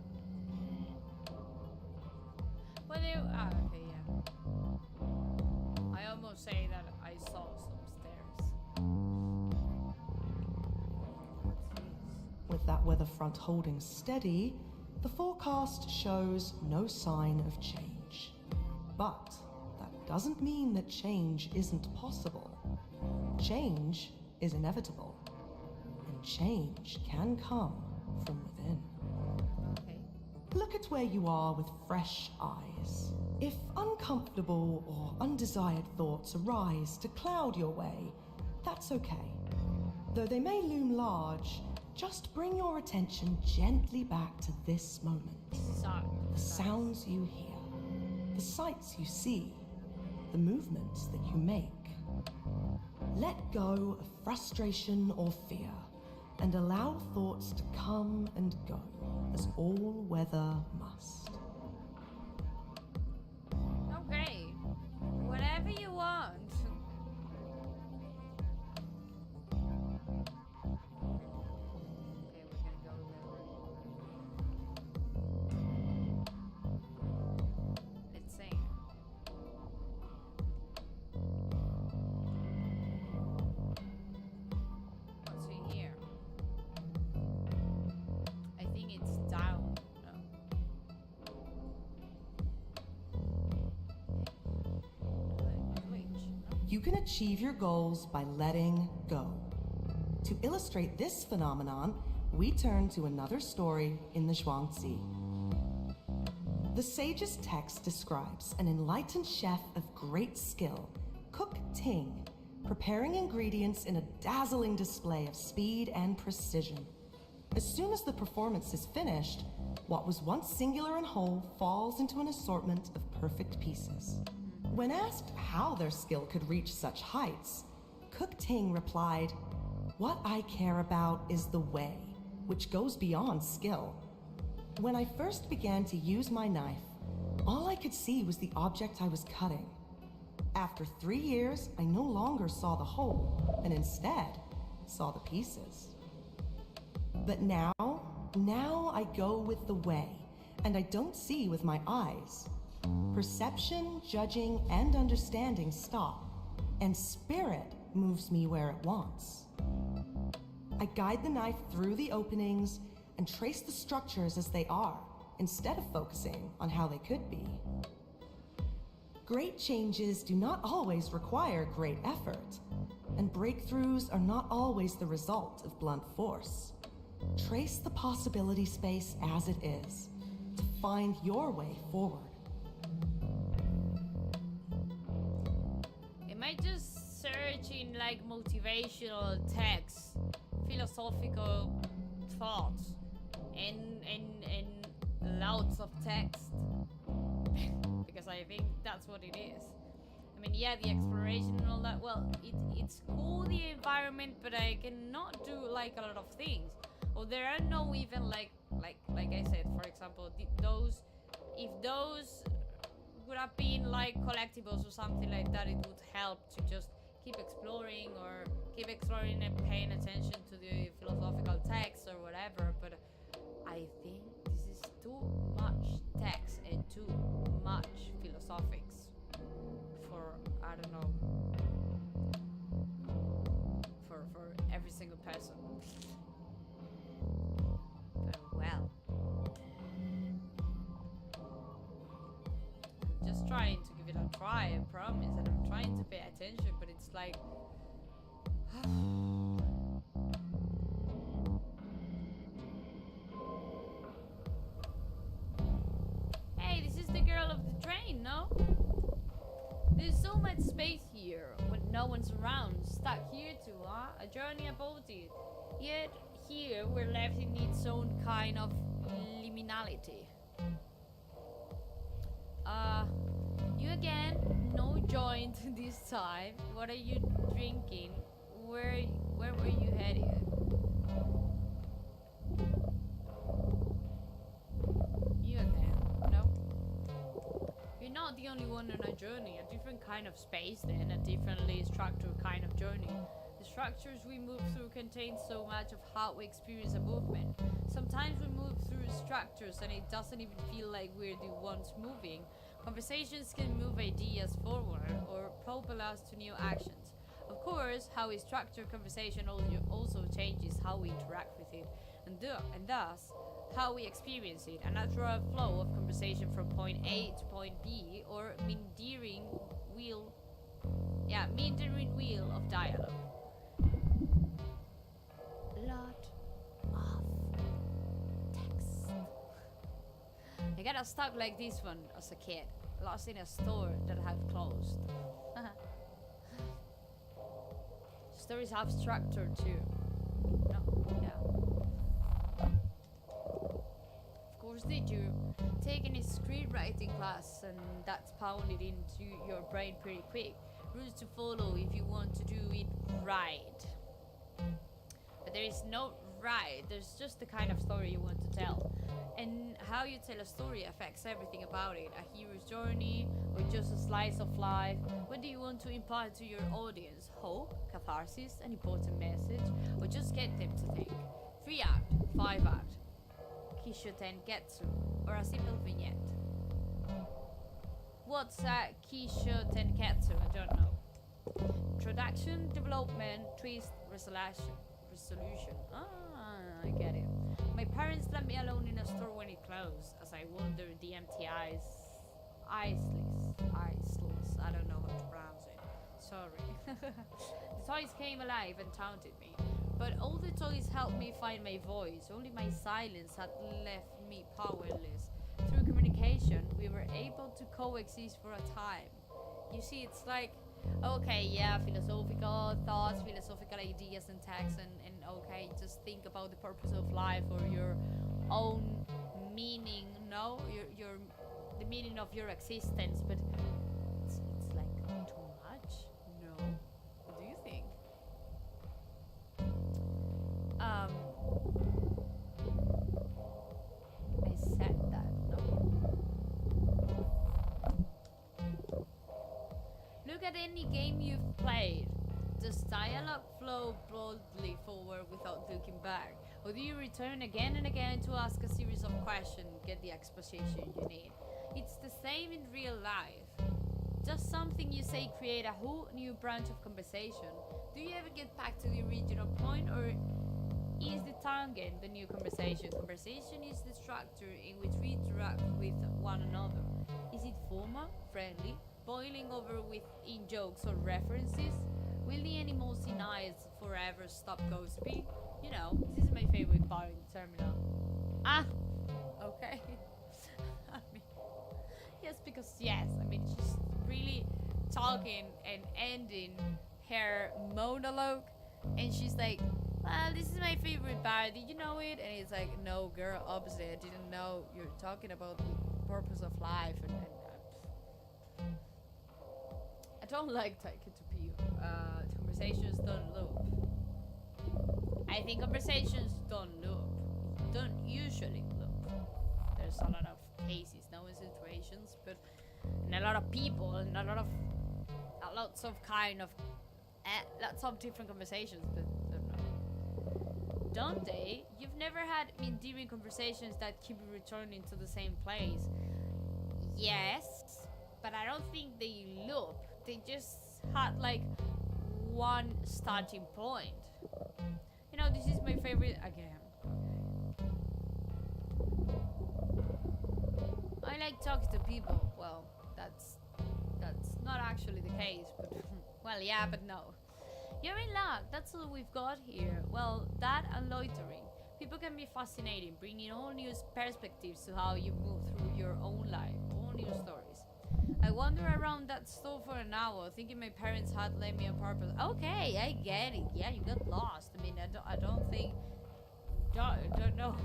Well, okay, yeah. I almost say that I saw some stairs. What's this? With that weather front holding steady, the forecast shows no sign of change. But that doesn't mean that change isn't possible. Change is inevitable, and change can come from within. Okay. Look at where you are with fresh eyes. If uncomfortable or undesired thoughts arise to cloud your way, that's okay. Though they may loom large, just bring your attention gently back to this moment. This is art. The sounds you hear, the sights you see, the movements that you make. Let go of frustration or fear, and allow thoughts to come and go, as all weather must. Okay, whatever you want. Okay, we're gonna go there. Let's see. What's in here? I think it's down. No. You can achieve your goals by letting go. To illustrate this phenomenon, we turn to another story in the Zhuangzi. The sage's text describes an enlightened chef of great skill, Cook Ting, preparing ingredients in a dazzling display of speed and precision. As soon as the performance is finished, what was once singular and whole falls into an assortment of perfect pieces. When asked how their skill could reach such heights, Cook Ting replied, "What I care about is the way, which goes beyond skill. When I first began to use my knife, all I could see was the object I was cutting. After 3 years, I no longer saw the whole, and instead saw the pieces. But now I go with the way, and I don't see with my eyes. Perception, judging, and understanding stop, and spirit moves me where it wants. I guide the knife through the openings and trace the structures as they are, instead of focusing on how they could be. Great changes do not always require great effort, and breakthroughs are not always the result of blunt force. Trace the possibility space as it is, to find your way forward." Am I just searching like motivational texts, philosophical thoughts, and loads of text? Because I think that's what it is. I mean, yeah, the exploration and all that. Well, it's cool, the environment, but I cannot do like a lot of things. Or there are no even like I said, for example, if those would have been like collectibles or something like that, it would help to just keep exploring and paying attention to the philosophical text or whatever. But I think this is too much text and too much philosophics for, I don't know, for every single person. But well, I'm just trying to give it a try, I promise, and I'm trying to pay attention, but it's like hey, this is the girl of the train, no? There's so much space here when no one's around. Stuck here too, huh? A journey about it. Yet here we're left in its own kind of liminality. You again? No joint this time. What are you drinking? Where were you headed? You again? No? You're not the only one on a journey. A different kind of space then. A differently structured kind of journey. The structures we move through contain so much of how we experience a movement. Sometimes we move through structures and it doesn't even feel like we're the ones moving. Conversations can move ideas forward or propel us to new actions. Of course, how we structure conversation also changes how we interact with it, and thus how we experience it. A natural flow of conversation from point A to point B, or meandering wheel of dialogue. Lot of text. I got stuck like this one as a kid, lost in a store that had closed. Stories have structure too. No, yeah. Of course Just need to take any screenwriting class and that's pounded into your brain pretty quick. Rules to follow if you want to do it right. But there is no right, there's just the kind of story you want to tell. And how you tell a story affects everything about it. A hero's journey, or just a slice of life. What do you want to impart to your audience? Hope, catharsis, an important message, or just get them to think? 3-act, 5-act, Kisho Tenketsu, or a simple vignette. What's a Kisho Tenketsu? I don't know. Introduction, development, twist, resolution. I get it. My parents let me alone in a store when it closed, as I wandered the empty iceless, I don't know how to pronounce it. Sorry. The toys came alive and taunted me, but all the toys helped me find my voice. Only my silence had left me powerless. Through communication, we were able to coexist for a time. You see, it's like, okay, yeah, philosophical thoughts, philosophical ideas and texts, and okay, just think about the purpose of life or your own meaning, no? The meaning of your existence, but it's like too much? No? What do you think? I said that, no? Look at any game you've played. Does dialogue flow boldly forward without looking back? Or do you return again and again to ask a series of questions, get the exposition you need? It's the same in real life. Just something you say create a whole new branch of conversation. Do you ever get back to the original point, or is the tangent the new conversation? Conversation is the structure in which we interact with one another. Is it formal, friendly, boiling over with in jokes or references? Will the animals in eyes forever stop gossiping? You know, this is my favorite part in the terminal. Ah! Okay. I mean, yes, because yes, I mean, she's really talking and ending her monologue, and she's like, well, this is my favorite part, did you know it? And it's like, no, girl, obviously, I didn't know you're talking about the purpose of life, and I don't like taking to pee. Conversations don't loop. I think conversations don't loop. Don't usually loop. There's a lot of cases, no situations, but and a lot of people and lots of lots of different conversations, but don't they? You've never had endearing conversations that keep returning to the same place. Yes, but I don't think they loop. They just had like one starting point. You know, this is my favorite again. I like talking to people. Well, that's not actually the case, but well, yeah, but no. You're in luck. That's all we've got here. Well, that and loitering. People can be fascinating, bringing all new perspectives to how you move through your own life, all new stories. I wander around that store for an hour, thinking my parents had left me on purpose. Okay, I get it. Yeah, you got lost. I mean, I don't think... Don't know.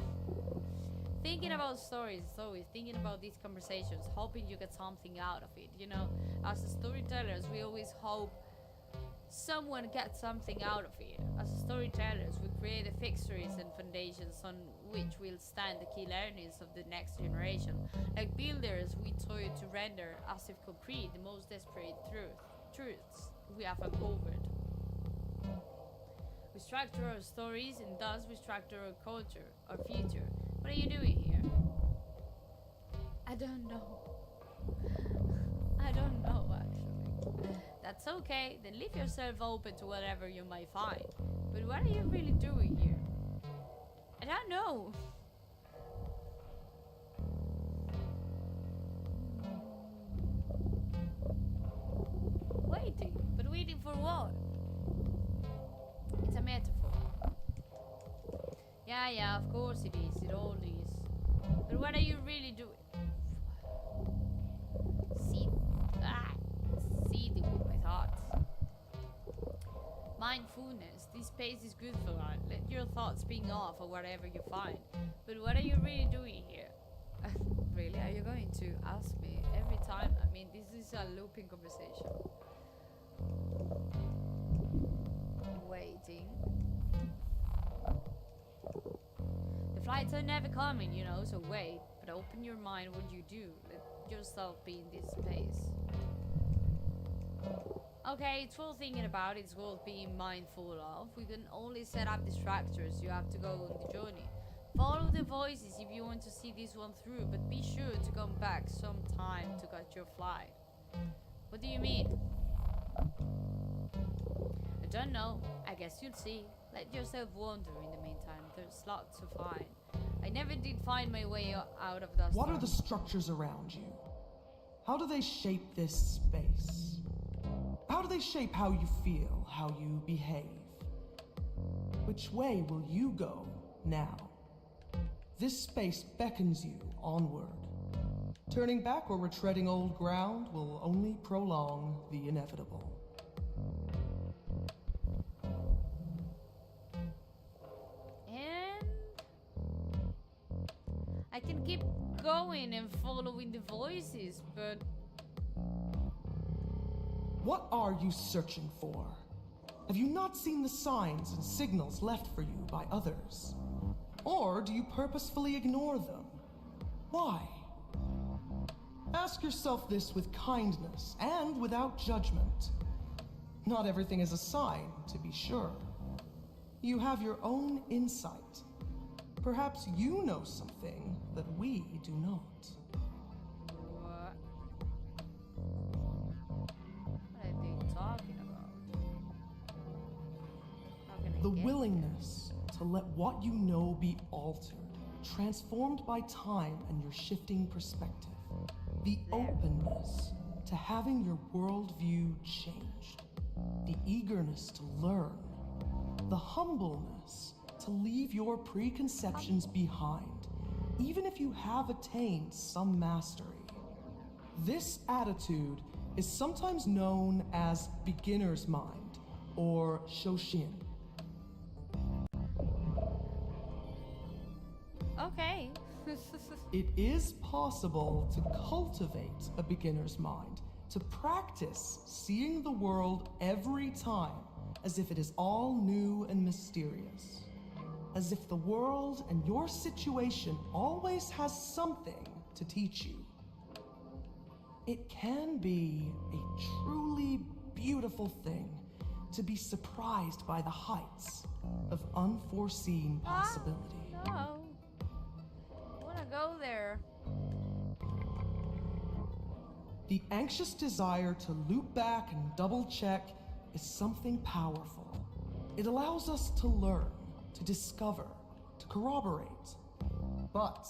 Thinking about stories, always thinking about these conversations, hoping you get something out of it. You know, as storytellers, we always hope someone gets something out of it. As storytellers, we create the fixtures and foundations on which will stand the key learnings of the next generation. Like builders, we toil to render as if concrete the most desperate truths we have uncovered. We structure our stories, and thus we structure our culture, our future. What are you doing here? I don't know. I don't know, actually. That's okay, then leave yourself open to whatever you might find. But what are you really doing here? I don't know. Waiting, but waiting for what? It's a metaphor. Yeah, of course it is, it all is. But what are you really doing? Seething with my thoughts. Mindfulness, this space is good for that. Let your thoughts ping off or whatever you find. But what are you really doing here? ask me every time. I mean, this is a looping conversation. Waiting. The flights are never coming, you know, so wait. But open your mind what you do. Let yourself be in this space. Okay, it's worth thinking about. It's worth being mindful of. We can only set up distractors. You have to go on the journey. Follow the voices if you want to see this one through, but be sure to come back sometime to catch your flight. What do you mean? I don't know. I guess you'll see. Let yourself wander in the meantime. There's lots to find. I never did find my way out of that. What are the structures around you? How do they shape this space? How do they shape how you feel, how you behave? Which way will you go now? This space beckons you onward. Turning back or retreading old ground will only prolong the inevitable. And I can keep going and following the voices, but what are you searching for? Have you not seen the signs and signals left for you by others? Or do you purposefully ignore them? Why? Ask yourself this with kindness and without judgment. Not everything is a sign, to be sure. You have your own insight. Perhaps you know something that we do not. what? What are they talking about? How can I The get willingness to let what you know be altered, transformed by time and your shifting perspective. The openness to having your worldview changed. The eagerness to learn. The humbleness to leave your preconceptions behind, even if you have attained some mastery. This attitude is sometimes known as beginner's mind or shoshin. Okay. It is possible to cultivate a beginner's mind, to practice seeing the world every time as if it is all new and mysterious. As if the world and your situation always has something to teach you. It can be a truly beautiful thing to be surprised by the heights of unforeseen possibility. No. I wanna go there. The anxious desire to loop back and double check is something powerful. It allows us to learn, to discover, to corroborate. But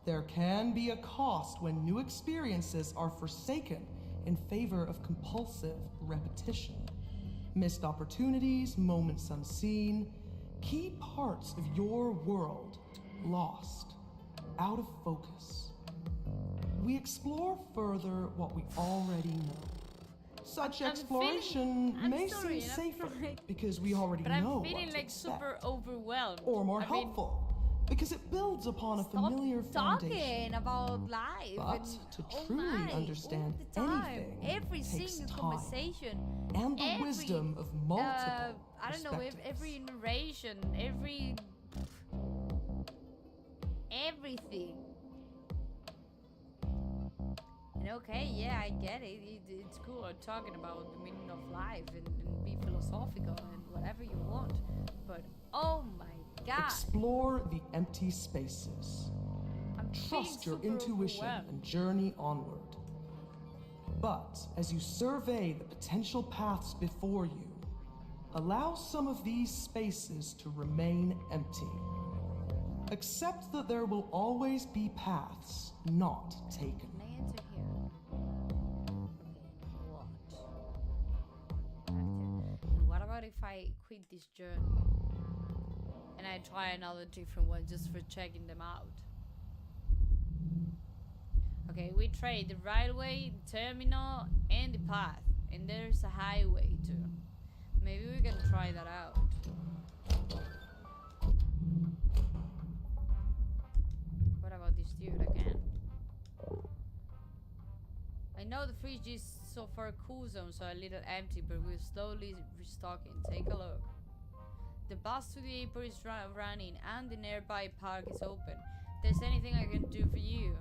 there can be a cost when new experiences are forsaken in favor of compulsive repetition. Missed opportunities, moments unseen, key parts of your world lost, out of focus. We explore further what we already know. Such exploration may seem safer because we already But I'm know feeling what to like super expect. overwhelmed. Or more I mean, helpful because it builds upon a familiar stop foundation. talking about life. But and, to oh truly my, understand all the time, anything every takes single time conversation, and the every, wisdom of multiple I don't know, perspectives. every narration, everything. And okay, yeah, I get it. It's cool talking about the meaning of life and be philosophical and whatever you want. But oh my god. Explore the empty spaces. I'm Trust your feeling super intuition overwhelmed. and journey onward. But as you survey the potential paths before you, allow some of these spaces to remain empty. Accept that there will always be paths not taken. Can I enter here? Okay, what? And what about if I quit this journey? And I try another different one just for checking them out. Okay, we trade the railway, the terminal, and the path. And there's a highway too. Maybe we can try that out. What about this dude again? know the fridge is so far cool zone, so a little empty, but we're slowly restocking. Take a look. The bus to the airport is running, and the nearby park is open. If there's anything I can do for you.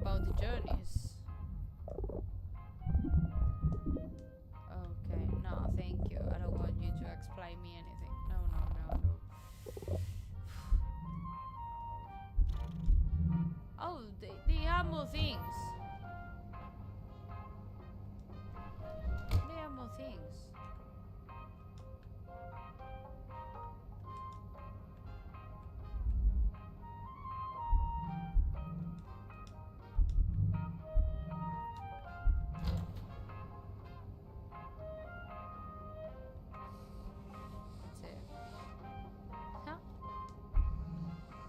About the journeys. Okay, no, thank you. I don't want you to explain me anything. No, no, no, no. Oh, they have more things. They have more things.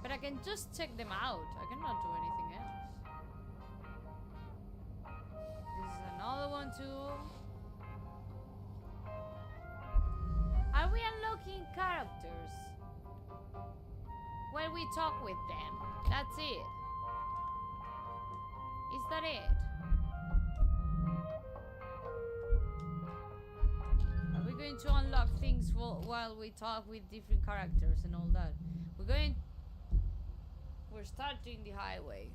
But I can just check them out. I cannot do anything else. This is another one too. Are we unlocking characters? When we talk with them. That's it. Is that it? Are we going to unlock things while we talk with different characters and all that? We're starting the highway.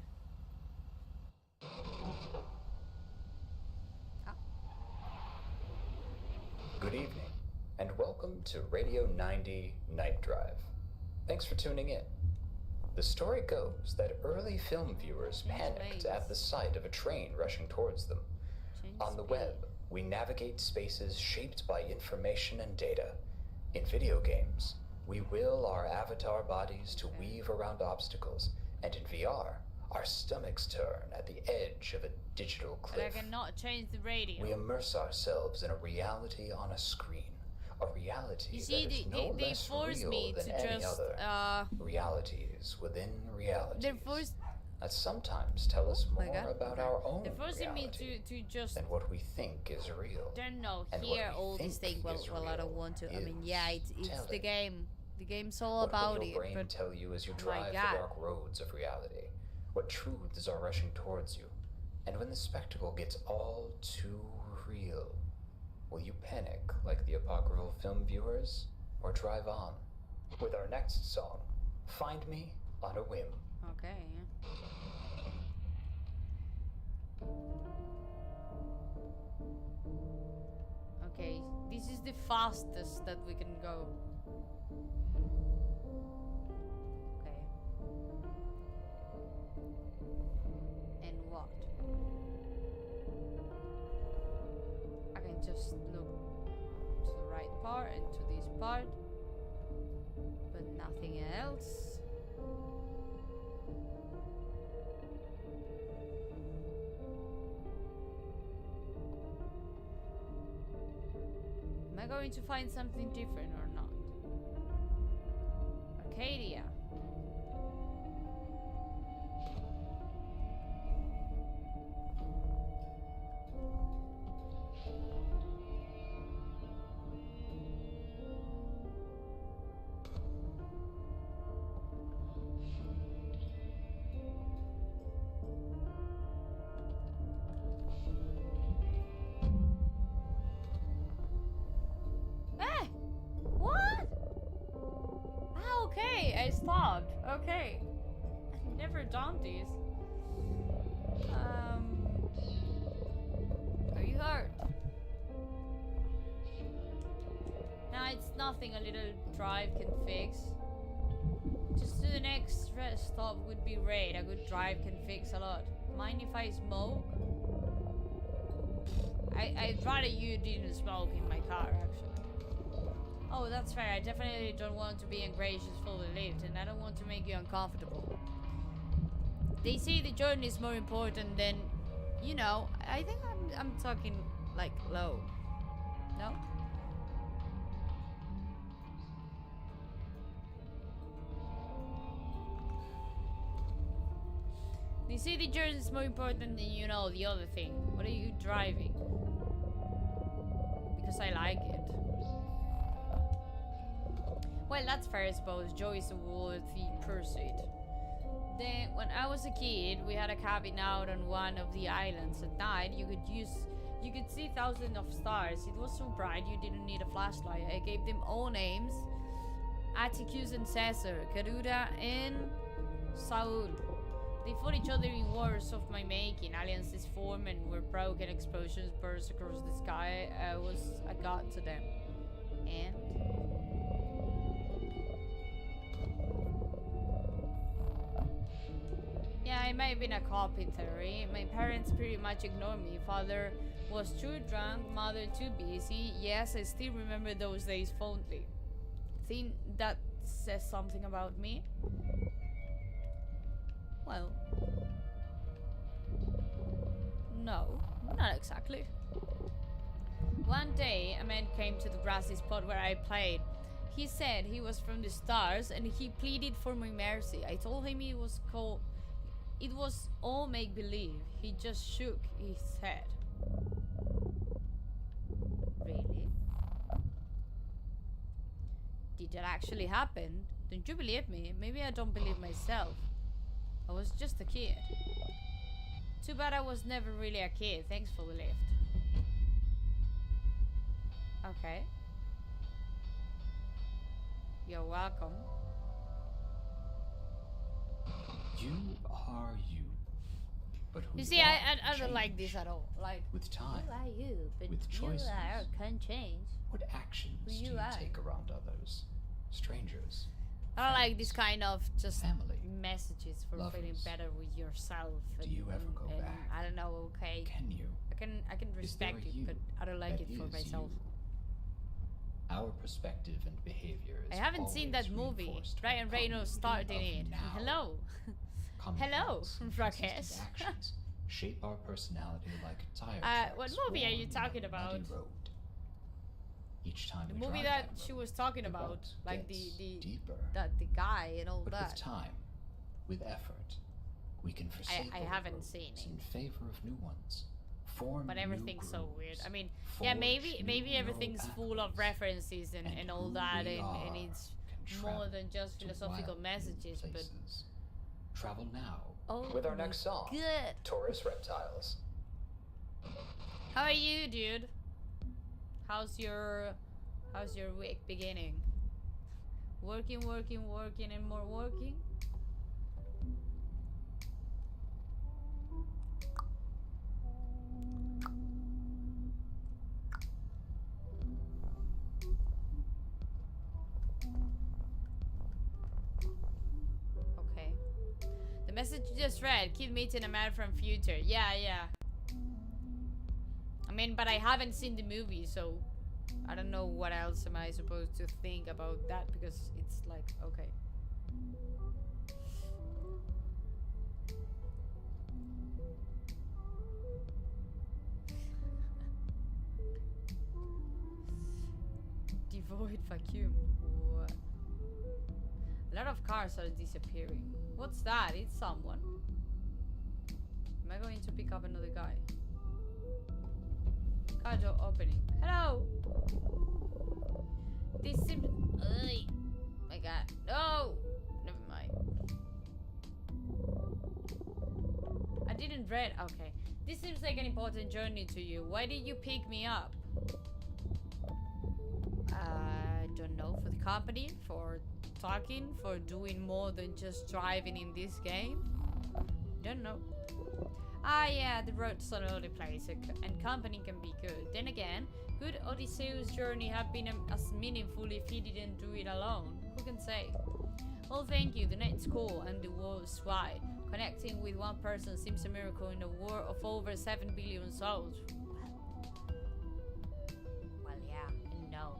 Good evening, and welcome to Radio 90 Night Drive. Thanks for tuning in. The story goes that early film viewers panicked at the sight of a train rushing towards them. On the web, we navigate spaces shaped by information and data. In video games, we will our avatar bodies to weave around obstacles, and in VR, our stomachs turn at the edge of a digital cliff. But I cannot change the radio. We immerse ourselves in a reality on a screen. A reality you see, that is no they less force real me than to any just, other. Realities within realities. They're forced. That sometimes tell us more about our own They're forcing me to just. than what we think is real. Don't know. And Hear what we all these think things. Well, I don't want to. I mean, yeah, it's the game. The game's all about what will it. your brain But tell you as you my drive the God. dark roads of reality? What truths are rushing towards you? And when the spectacle gets all too real, will you panic like the apocryphal film viewers, or drive on? With our next song, Find Me on a Whim. Okay. Okay, this is the fastest that we can go. Okay. And what? I can just look to the right part and to this part, but nothing else. Am I going to find something different or not? Arcadia. I stopped. Okay. I've never done this. Are you hurt? Nah, it's nothing a little drive can fix. Just to the next rest stop would be great. A good drive can fix a lot. Mind if I smoke? I'd rather you didn't smoke in my car, actually. Oh, that's fair. I definitely don't want to be ungracious for the lift, and I don't want to make you uncomfortable. They say the journey is more important than, you know. I think I'm talking like low. No? They say the journey is more important than, you know, the other thing. What are you driving? Because I like it. Well, that's fair, I suppose. Joy is a worthy pursuit. Then, when I was a kid, we had a cabin out on one of the islands. At night, you could see thousands of stars. It was so bright you didn't need a flashlight. I gave them all names: Atticus and Caesar, Garuda and Saul. They fought each other in wars of my making. Alliances formed and were broken. Explosions burst across the sky. I was a god to them. And yeah, I may have been a carpenter. My parents pretty much ignored me. Father was too drunk, mother too busy. Yes, I still remember those days fondly. Think that says something about me? Well, no, not exactly. One day, a man came to the grassy spot where I played. He said he was from the stars and he pleaded for my mercy. I told him it was all make-believe. He just shook his head. Really? Did that actually happen? Don't you believe me? Maybe I don't believe myself. I was just a kid. Too bad I was never really a kid. Thanks for the lift. Okay. You're welcome. You are you. But who You see, I don't like this at all. Like, with time, who are you? But with choices, can't change. what actions do you take around others, strangers? I don't like this kind of just family, messages for lovers. feeling better with yourself. Do you ever go back? I don't know. Okay. Can you? I can respect it, but I don't like it for myself. You. Our perspective and behavior is I haven't seen that movie. Ryan Reynolds starred in it. Hello. Hello, Rakesh. Actions shape our personality like tire what movie are you talking about? Each time the movie that she was talking about, like the guy and all but that. With time, with effort, we can forsake I haven't seen it in favor of new ones. Form but everything's so weird. I mean, forge yeah, maybe everything's full of references and all that, and it's more than just philosophical messages. But travel now. Oh, with our next song, good. Taurus Reptiles. How are you, dude? How's your week beginning? Working, and more working? Okay. The message you just read, kid meeting a man from future. Yeah. I mean, but I haven't seen the movie, so I don't know what else am I supposed to think about that, because it's like, okay. Devoid vacuum. What? A lot of cars are disappearing. What's that? It's someone. Am I going to pick up another guy? Car door opening. Hello. This seems. My God. No. Never mind. I didn't read. Okay. This seems like an important journey to you. Why did you pick me up? I don't know. For the company, for talking, for doing more than just driving in this game. Don't know. Ah, yeah, the road's an early place, and company can be good. Then again, could Odysseus' journey have been as meaningful if he didn't do it alone? Who can say? Well, thank you. The night's cool and the world's wide. Connecting with one person seems a miracle in a world of over 7 billion souls. Well, yeah, and no.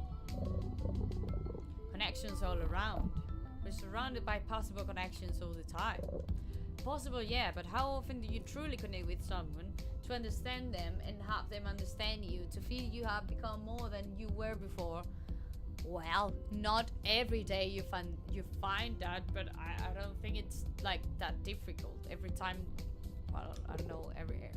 Connections all around. We're surrounded by possible connections all the time. Possible, yeah, but how often do you truly connect with someone to understand them and have them understand you, to feel you have become more than you were before? Well, not every day you find that, but I don't think it's like that difficult. Every time, well, I don't know,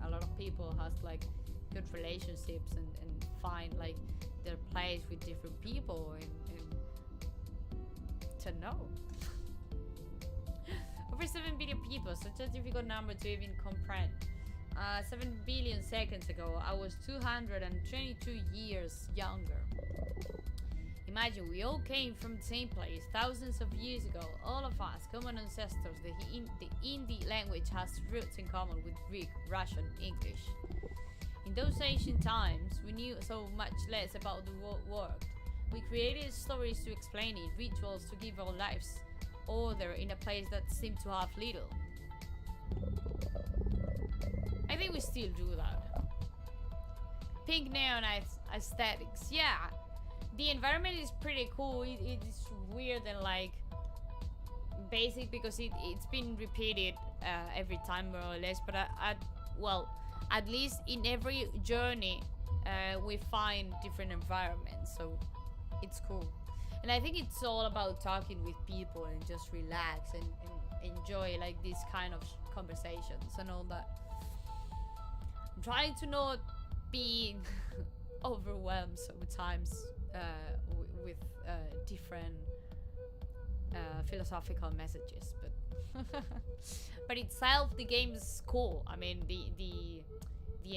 a lot of people has like good relationships and find like their place with different people and don't know. Over 7 billion people, such a difficult number to even comprehend. 7 billion seconds ago, I was 222 years younger. Imagine we all came from the same place thousands of years ago. All of us, common ancestors. The Hindi language has roots in common with Greek, Russian, English. In those ancient times, we knew so much less about the world. We created stories to explain it, rituals to give our lives order in a place that seemed to have little. I think we still do that. Pink neon aesthetics, yeah. The environment is pretty cool. It's weird and like basic because it's been repeated every time more or less. But at least in every journey, we find different environments, so it's cool. And I think it's all about talking with people and just relax and enjoy like these kind of conversations and all that. I'm trying to not be overwhelmed sometimes with different philosophical messages, but itself the game is cool. I mean the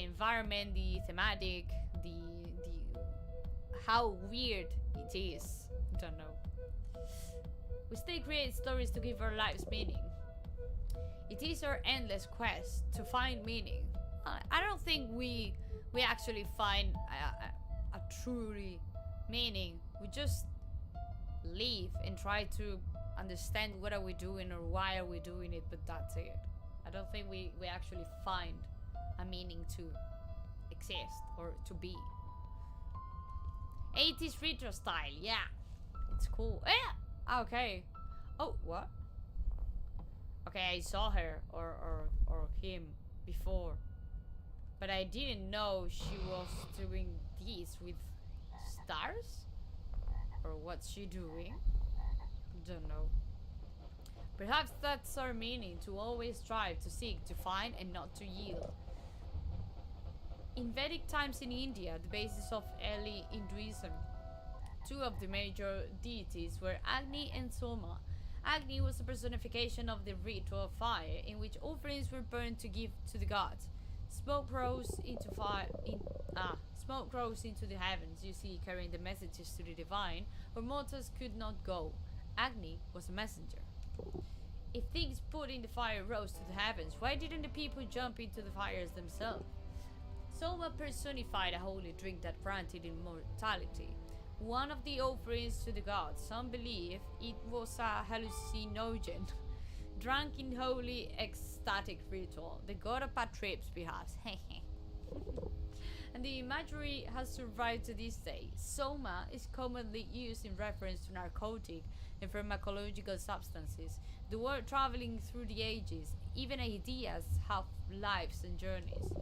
environment, the thematic, the how weird it is. I don't know. We still create stories to give our lives meaning. It is our endless quest to find meaning. I don't think we actually find a truly meaning. We just live and try to understand what are we doing or why are we doing it, but that's it. I don't think we actually find a meaning to exist or to be. 80s retro style, yeah. It's cool. Yeah. Okay. Oh, what? Okay, I saw her or him before, but I didn't know she was doing this with stars? Or what's she doing? Don't know. Perhaps that's our meaning, to always strive, to seek, to find, and not to yield. In Vedic times in India, the basis of early Hinduism, two of the major deities were Agni and Soma. Agni was the personification of the ritual of fire, in which offerings were burned to give to the gods. Smoke rose into the heavens, you see, carrying the messages to the divine, where mortals could not go. Agni was a messenger. If things put in the fire rose to the heavens, why didn't the people jump into the fires themselves? Soma personified a holy drink that granted immortality. One of the offerings to the gods, some believe it was a hallucinogen, drunk in holy ecstatic ritual. The god of bad trips, perhaps. And the imagery has survived to this day. Soma is commonly used in reference to narcotic and pharmacological substances. The word traveling through the ages, even ideas have lives and journeys.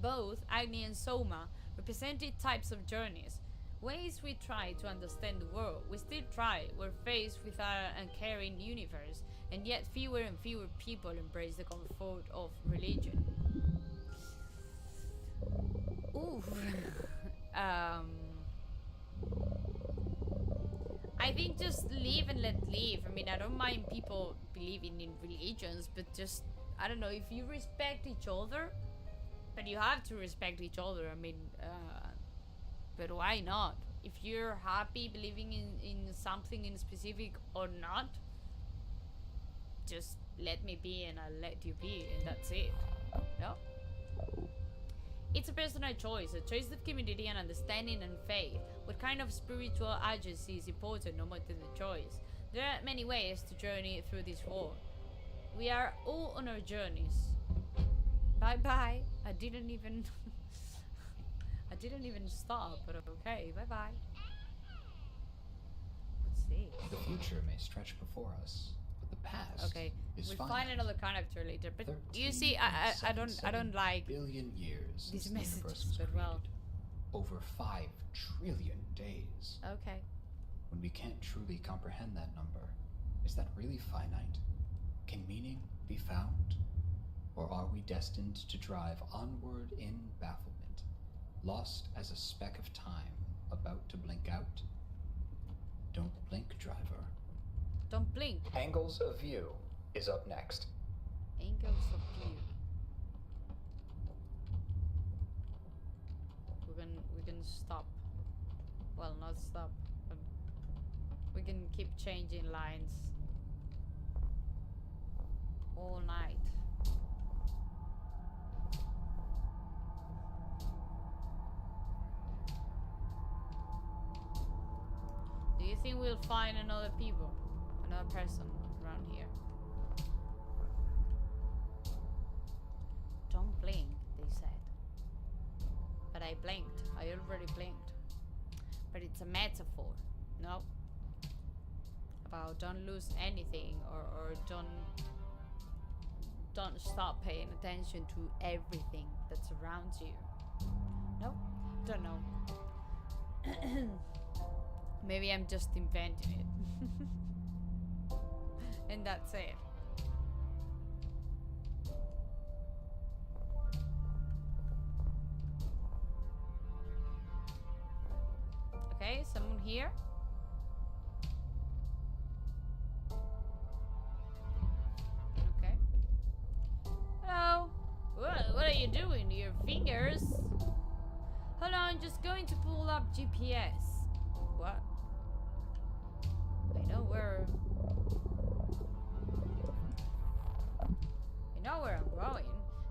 Both Agni and Soma represented types of journeys, ways we try to understand the world. We still try. We're faced with our uncaring universe, and yet fewer and fewer people embrace the comfort of religion. Ooh. I think just live and let live. I mean, I don't mind people believing in religions, but just, I don't know, if you respect each other, but you have to respect each other. I mean, but why not? If you're happy believing in something in specific or not, just let me be and I'll let you be, and that's it. No? It's a personal choice, a choice of community and understanding and faith. What kind of spiritual agency is important, no matter the choice? There are many ways to journey through this world. We are all on our journeys. Bye bye. I didn't even stop, but okay. Bye bye. Let's see. The future may stretch before us, but the past is we'll finite. find another character later. But you see, I don't like billion years these since the universe messages, was but well. created. Over 5 trillion days. Okay. When we can't truly comprehend that number, is that really finite? Can meaning be found? Or are we destined to drive onward in bafflement, lost as a speck of time about to blink out? Don't blink, driver. blink. Angles of View is up next. Angles of view. We can stop. Well, not stop. We can keep changing lines all night. Do you think we'll find another person around here? Don't blink, they said. But I blinked. I already blinked. But it's a metaphor, no? About don't lose anything or don't stop paying attention to everything that's around you. No? Don't know. Maybe I'm just inventing it. And that's it. Okay, someone here? Okay. Hello? What are you doing? Your fingers? Hold on, just going to pull up GPS. What? I know where I'm going.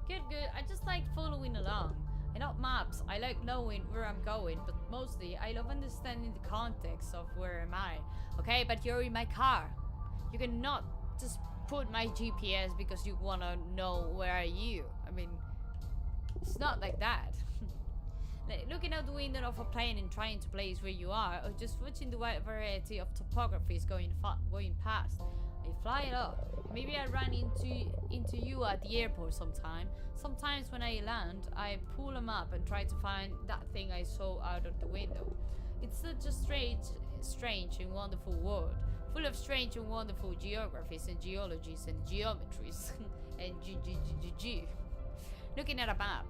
Good. I just like following along. I know maps, I like knowing where I'm going, but mostly I love understanding the context of where am I. Okay, but you're in my car. You cannot just put my GPS because you wanna know where are you. I mean, it's not like that. Like looking out the window of a plane and trying to place where you are, or just watching the wide variety of topographies going past. I fly it up. Maybe I run into you at the airport sometime. Sometimes when I land, I pull them up and try to find that thing I saw out of the window. It's such a strange and wonderful world, full of strange and wonderful geographies and geologies and geometries and g. Looking at a map,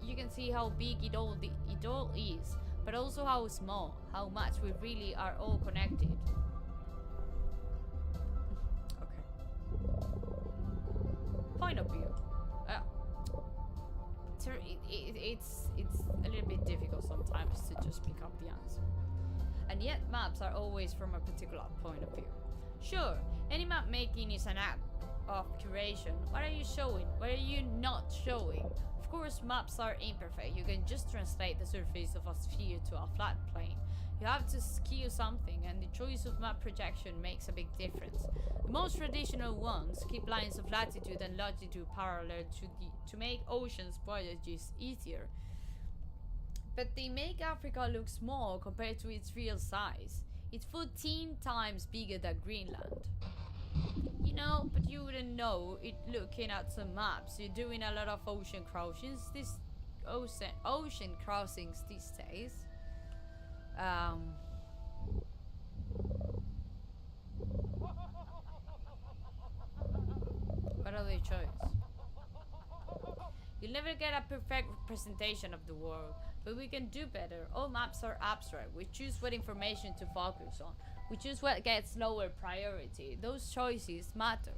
you can see how big it all is, but also how small, how much we really are all connected. Point of view. It's a little bit difficult sometimes to just pick up the answer. And yet maps are always from a particular point of view. Sure, any map making is an act of curation. What are you showing? What are you not showing? Of course maps are imperfect. You can just translate the surface of a sphere to a flat plane. You have to skew something, and the choice of map projection makes a big difference. The most traditional ones keep lines of latitude and longitude parallel to make oceans voyages easier. But they make Africa look small compared to its real size. It's 14 times bigger than Greenland. You know, but you wouldn't know it looking at some maps. You're doing a lot of ocean crossings these days. What other choice? You'll never get a perfect representation of the world, but we can do better. All maps are abstract. We choose what information to focus on. We choose what gets lower priority. Those choices matter.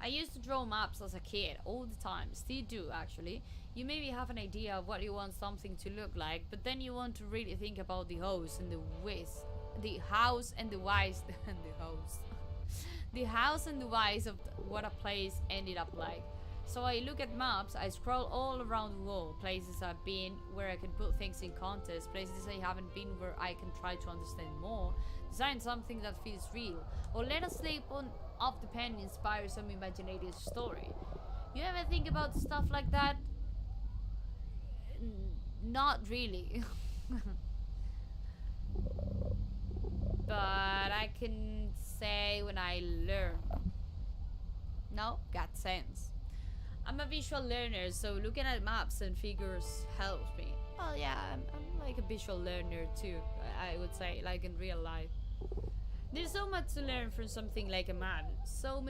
I used to draw maps as a kid all the time. Still do, actually. You maybe have an idea of what you want something to look like, but then you want to really think about the house and the whys, the house and the whys, and the house. The house and the whys of what a place ended up like. So I look at maps, I scroll all around the world, places I've been where I can put things in context, places I haven't been where I can try to understand more, design something that feels real, or let a slip off the pen inspire some imaginative story. You ever think about stuff like that? Not really. But I can say when I learn. No? Got sense. I'm a visual learner, so looking at maps and figures helps me. Well, yeah, I'm like a visual learner too, I would say, like in real life. There's so much to learn from something like a map. So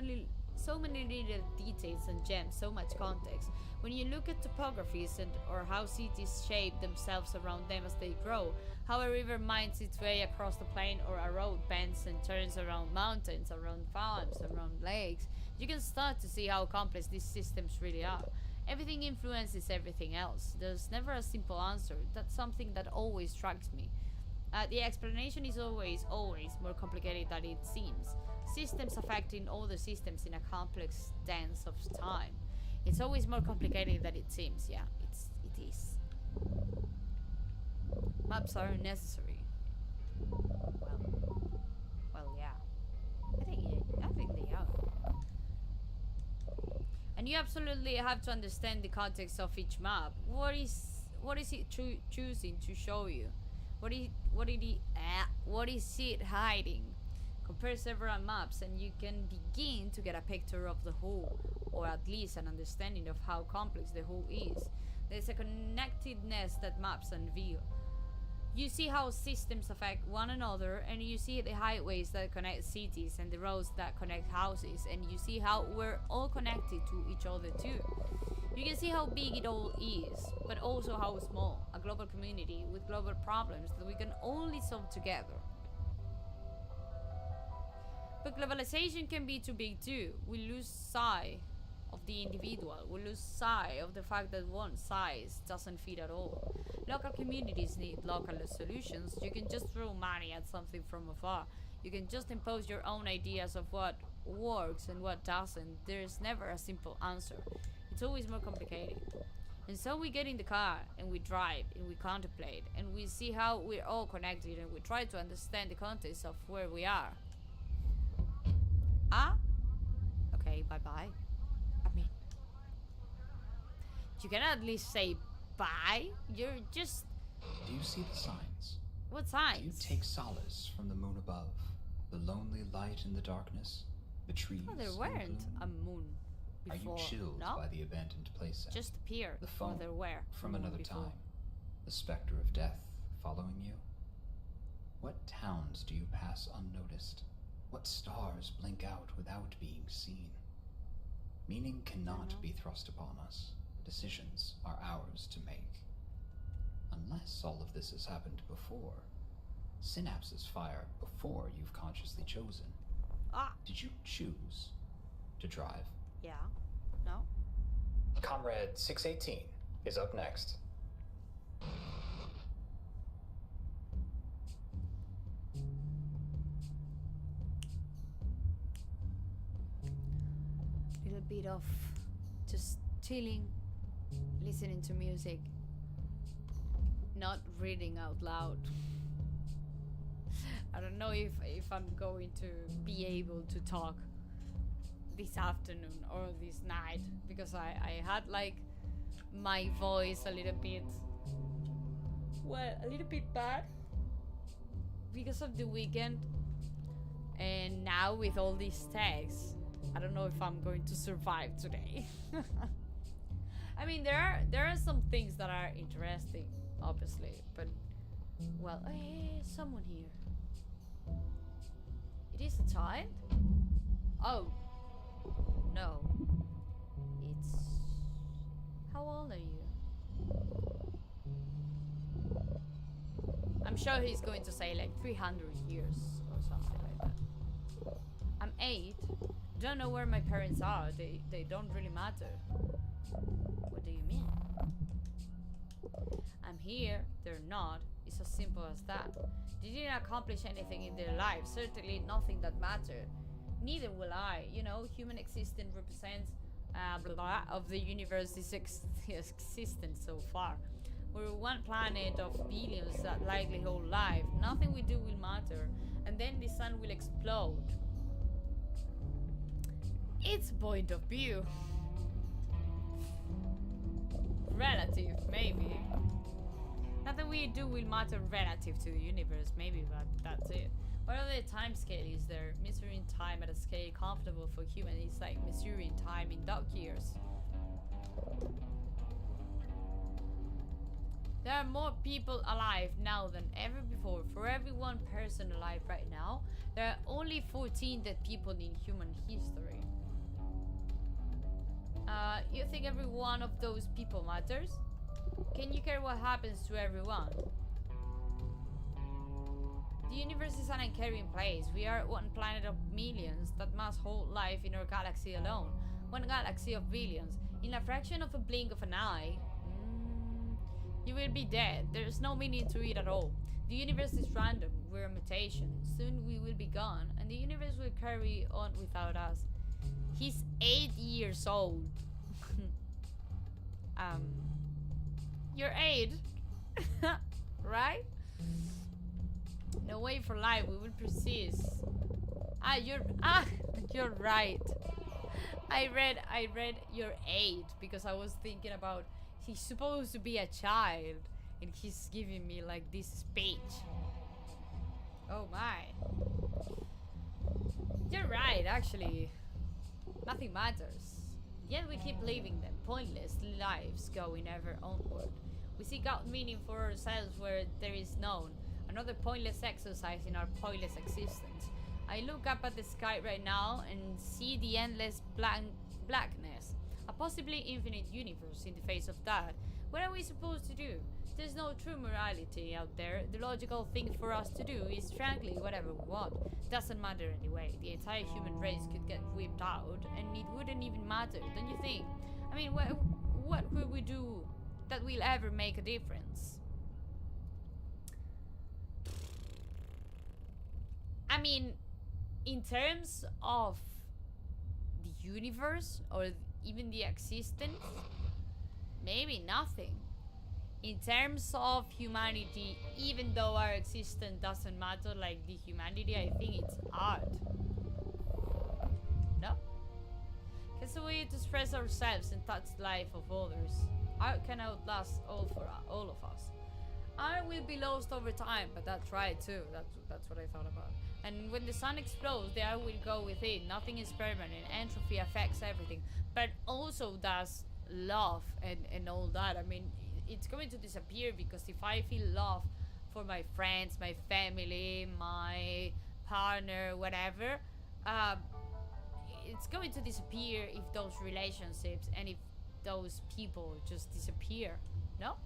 So many little details and gems, so much context. When you look at topographies or how cities shape themselves around them as they grow, how a river winds its way across the plain or a road bends and turns around mountains, around farms, around lakes, you can start to see how complex these systems really are. Everything influences everything else. There's never a simple answer. That's something that always strikes me. The explanation is always more complicated than it seems. Systems affecting other systems in a complex dance of time. It's always more complicated than it seems. Yeah, it is. Maps are necessary. Well, yeah. I think they are. And you absolutely have to understand the context of each map. What is it choosing to show you? What is it hiding? Compare several maps and you can begin to get a picture of the whole, or at least an understanding of how complex the whole is. There's a connectedness that maps unveil. You see how systems affect one another, and you see the highways that connect cities and the roads that connect houses, and you see how we're all connected to each other too. You can see how big it all is, but also how small, a global community with global problems that we can only solve together. But globalization can be too big too. We lose sight of the individual. We lose sight of the fact that one size doesn't fit at all. Local communities need local solutions. You can just throw money at something from afar. You can just impose your own ideas of what works and what doesn't. There's never a simple answer. It's always more complicated. And so we get in the car and we drive and we contemplate and we see how we're all connected and we try to understand the context of where we are. Okay, bye-bye. I mean, you can at least say bye. You're just... Do you see the signs? What signs? Do you take solace from the moon above, the lonely light in the darkness, the trees? Oh, there weren't a moon before. Are you chilled by the abandoned playset? Just appeared. The phone there were from another time. The specter of death following you. What towns do you pass unnoticed? What stars blink out without being seen? Meaning cannot be thrust upon us. Decisions are ours to make. Unless all of this has happened before. Synapses fire before you've consciously chosen. Did you choose to drive? Yeah. No? Comrade 618 is up next. Little bit of just chilling, listening to music, not reading out loud. I don't know if I'm going to be able to talk this afternoon or this night, because I had like my voice a little bit bad because of the weekend, and now with all these texts, I don't know if I'm going to survive today. I mean, there are some things that are interesting, obviously, but well, hey, someone here. It is a child? Oh, no. It's... How old are you? I'm sure he's going to say like 300 years or something like that. I'm 8. Don't know where my parents are. They don't really matter. What do you mean? I'm here, they're not. It's as simple as that. They didn't accomplish anything in their lives, certainly nothing that mattered. Neither will I. You know, human existence represents blah, blah, of the universe's existence so far. We're one planet of billions that likely hold life. Nothing we do will matter, and then the sun will explode. It's point of view. Relative, maybe. Nothing we do will matter relative to the universe, maybe, but that's it. What other time scale is there? Measuring time at a scale comfortable for humans is like measuring time in dog years. There are more people alive now than ever before. For every one person alive right now, there are only 14 dead people in human history. You think every one of those people matters? Can you care what happens to everyone? The universe is an uncaring place. We are one planet of millions that must hold life in our galaxy alone. One galaxy of billions. In a fraction of a blink of an eye, you will be dead. There's no meaning to it at all. The universe is random. We're a mutation. Soon we will be gone, and the universe will carry on without us. He's 8 years old. You're 8, right? No way for life. We will persist. You're right. I read you're 8 because I was thinking about he's supposed to be a child, and he's giving me like this speech. Oh my. You're right, actually. Nothing matters. Yet we keep living them, pointless lives going ever onward. We seek out meaning for ourselves where there is none. Another pointless exercise in our pointless existence. I look up at the sky right now and see the endless blackness. A possibly infinite universe in the face of that. What are we supposed to do? There's no true morality out there. The logical thing for us to do is frankly whatever we want. Doesn't matter anyway. The entire human race could get wiped out and it wouldn't even matter, don't you think? I mean, what could we do that will ever make a difference? I mean, in terms of the universe or even the existence, maybe nothing. In terms of humanity, even though our existence doesn't matter like the humanity, I think it's art. No? It's a way to express ourselves and touch the life of others. Art can outlast all of us. Art will be lost over time, but that's right too. That's what I thought about. And when the sun explodes, the art will go with it. Nothing is permanent. Entropy affects everything, but also does love and all that. I mean, it's going to disappear because if I feel love for my friends, my family, my partner, whatever, it's going to disappear if those relationships and if those people just disappear. No?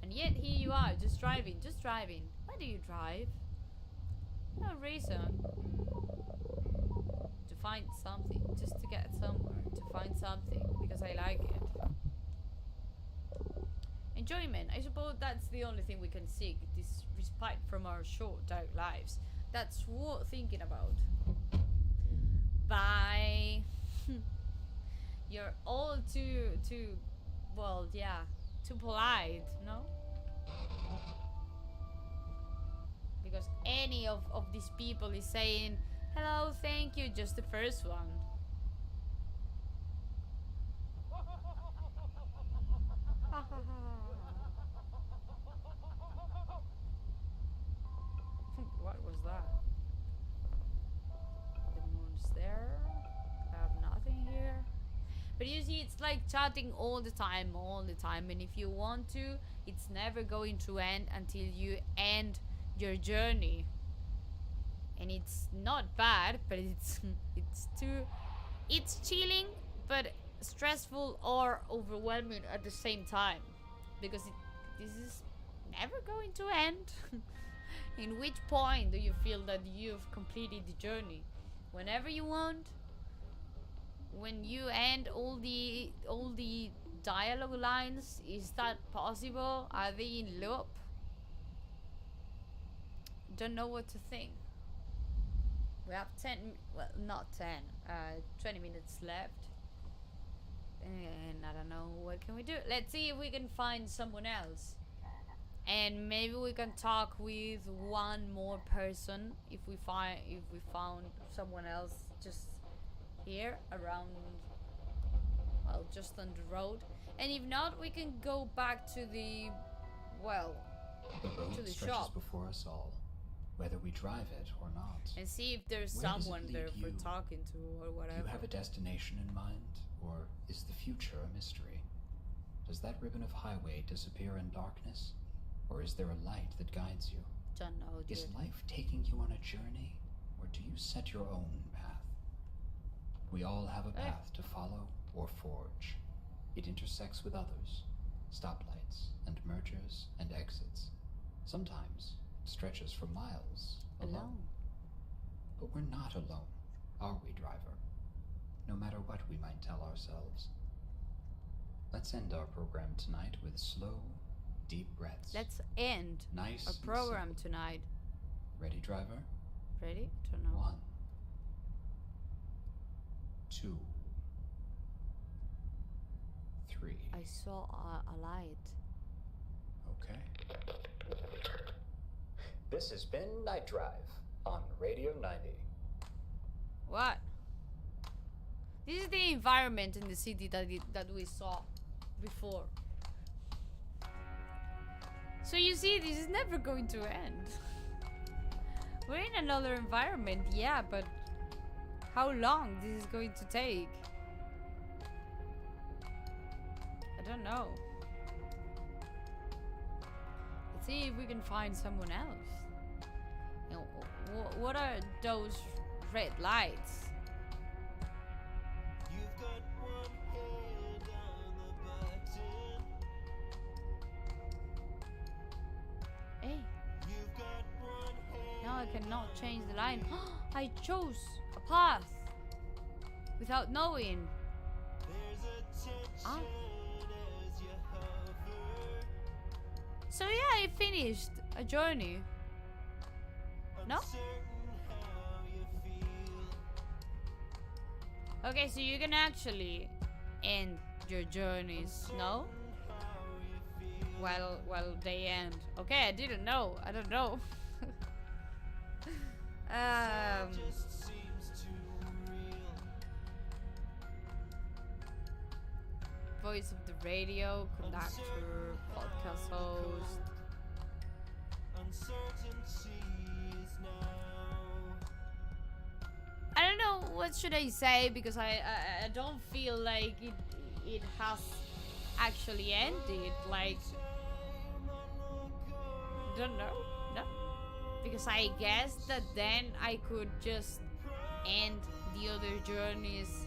And yet here you are, just driving. Why do you drive? No reason. To find something, just to get somewhere, to find something, because I like it. Enjoyment, I suppose that's the only thing we can seek, this respite from our short, dark lives. That's worth thinking about. Bye. You're all too, well, yeah, too polite, no? Because any of these people is saying, hello, thank you, just the first one. What was that? The moon's there. I have nothing here. But you see, it's like chatting all the time. And if you want to, it's never going to end until you end your journey. And it's not bad, but it's chilling, but stressful or overwhelming at the same time. Because this is never going to end. In which point do you feel that you've completed the journey? Whenever you want? When you end all the dialogue lines, is that possible? Are they in loop? Don't know what to think. We have 20 minutes left. And I don't know, what can we do? Let's see if we can find someone else. And maybe we can talk with one more person if we found someone else just here around, well, just on the road. And if not, we can go back to the, well, to the shop before us all, whether we drive it or not. And see if there's Where does it someone lead there for you? talking to or whatever. Do you have a destination in mind, or is the future a mystery? Does that ribbon of highway disappear in darkness, or is there a light that guides you? Don't know, dude. Is life taking you on a journey, or do you set your own path? We all have a path to follow or forge. It intersects with others, stoplights and mergers and exits. Sometimes it stretches for miles alone. But we're not alone, are we, driver? No matter what we might tell ourselves. Let's end our program tonight with slow, deep breaths. Let's end Nice our and program simple. tonight. Ready, driver? Ready? I don't know. 1, 2, 3. I saw a light. Okay. This has been Night Drive on Radio 90. What? This is the environment in the city that we saw before. So you see, this is never going to end. We're in another environment, yeah, but how long this is going to take? I don't know. Let's see if we can find someone else. You know, what are those red lights? You've got one hand on the button. Hey, You've got one hand. now I cannot change the line. I chose a path without knowing. There's a tension as you hover. So yeah, I finished a journey. No? Uncertain how you feel. Okay, so you can actually end your journeys, no? While they end. Okay, I didn't know. I don't know. Just seems too real. Voice of the radio, conductor, podcast host. Uncertainties now. I don't know what should I say because I don't feel like it has actually ended. Like, don't know, no, because I guess that then I could just end the other journeys,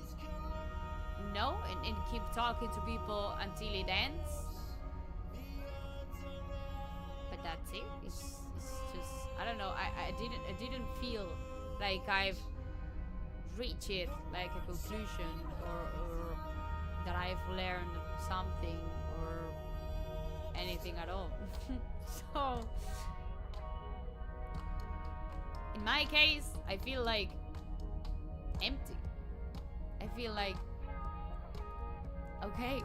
no, and keep talking to people until it ends. But that's it. It's just, I don't know. I didn't feel like I've reached it, like a conclusion or that I've learned something or anything at all. So in my case, I feel like empty. I feel like okay.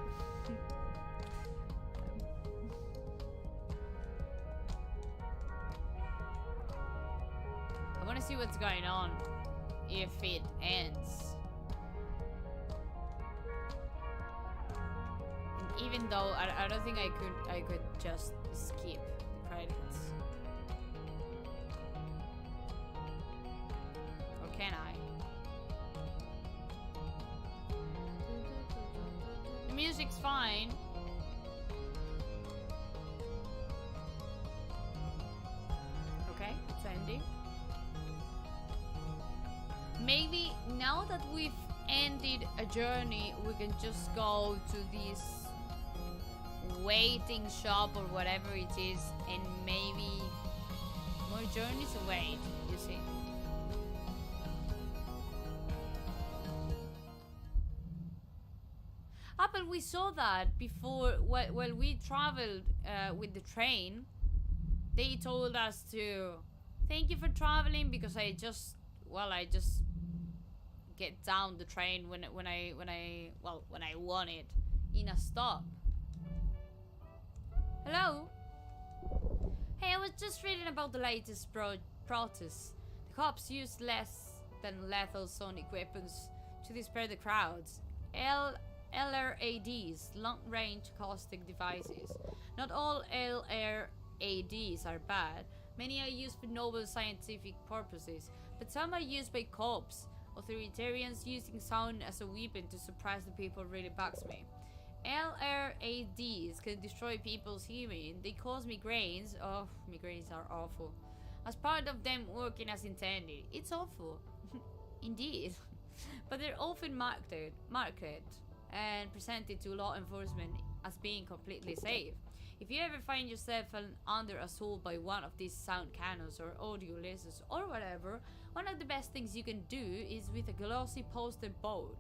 I want to see what's going on if it ends. And even though I don't think I could just skip the credits. Or can I? The music's fine. Okay, it's ending. Maybe now that we've ended a journey, we can just go to this waiting shop or whatever it is, and maybe more journeys await, you see. Ah, but we saw that before while we traveled with the train. They told us to thank you for traveling because I just get down the train when I want it in a stop. Hello? Hey, I was just reading about the latest protests. The cops used less than lethal sonic weapons to disperse the crowds. LRADs, long-range caustic devices. Not all LRADs are bad. Many are used for noble scientific purposes, but some are used by cops. Authoritarians using sound as a weapon to suppress the people really bugs me. LRADs can destroy people's hearing. They cause migraines. Oh, migraines are awful. As part of them working as intended. It's awful. Indeed. but they're often marketed and presented to law enforcement as being completely safe. If you ever find yourself under assault by one of these sound cannons or audio lasers or whatever, one of the best things you can do is with a glossy poster board.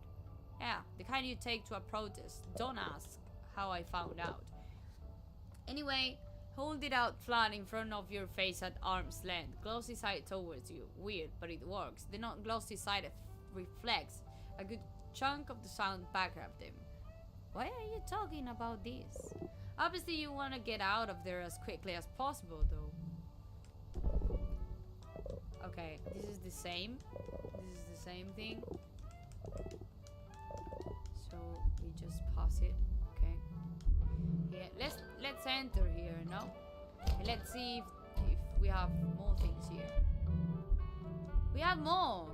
Yeah, the kind you take to a protest. Don't ask how I found out. Anyway, hold it out flat in front of your face at arm's length. Glossy side towards you. Weird, but it works. The non-glossy side reflects a good chunk of the sound back at them. Why are you talking about this? Obviously you want to get out of there as quickly as possible though. Okay, this is the same. This is the same thing. So we just pause it. Okay. Yeah, let's enter here, no? Let's see if we have more things here. We have more.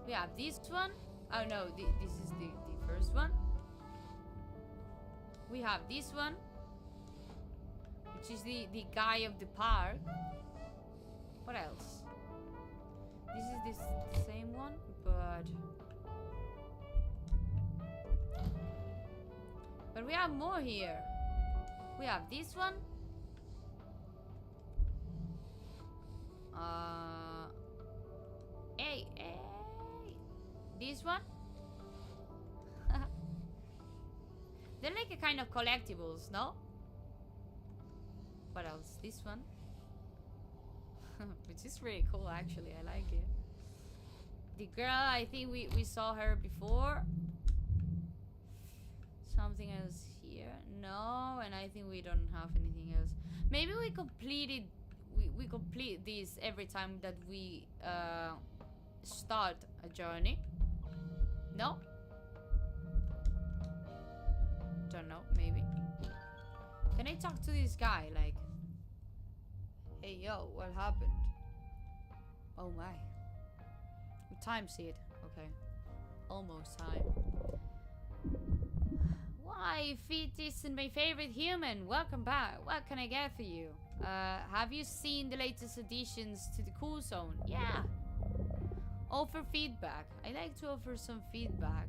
We have this one. Oh no, this is the first one. We have this one, which is the guy of the park. What else? This is the same one, but we have more here. We have this one. Hey. This one. They're like a kind of collectibles, no? What else? This one. Which is really cool, actually. I like it. The girl, I think we saw her before. Something else here? No, and I think we don't have anything else. Maybe we completed... We complete this every time that we start a journey. No? Don't know, maybe. Can I talk to this guy, like, hey yo, what happened? Oh my. Time seed. Okay. Almost time. Why, Feet isn't my favorite human. Welcome back. What can I get for you? Have you seen the latest additions to the Cool Zone? Yeah. Offer feedback. I like to offer some feedback.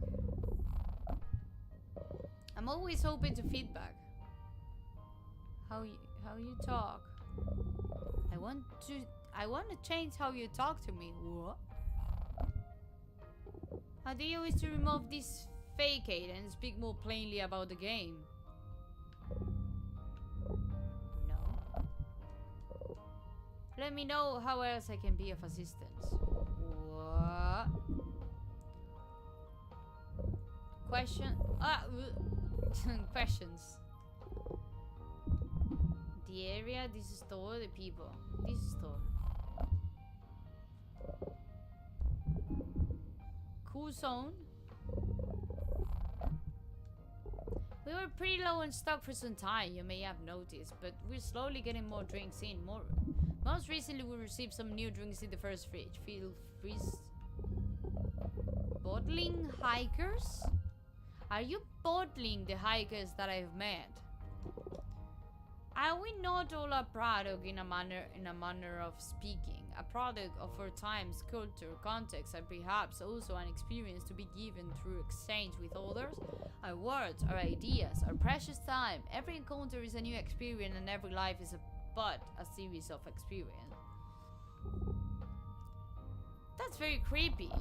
I'm always open to feedback. How you talk. I want to change how you talk to me. What? How do you wish to remove this facade and speak more plainly about the game? No. Let me know how else I can be of assistance. What? Question? Questions. The area, this store, the people. This store. Cool Zone. We were pretty low on stock for some time, you may have noticed, but we're slowly getting more drinks in. Most recently, we received some new drinks in the first fridge. Feel free. Bottling hikers? Are you bottling the hikers that I've met? Are we not all a product in a manner of speaking? A product of our times, culture, context, and perhaps also an experience to be given through exchange with others? Our words, our ideas, our precious time. Every encounter is a new experience, and every life is but a series of experience. That's very creepy.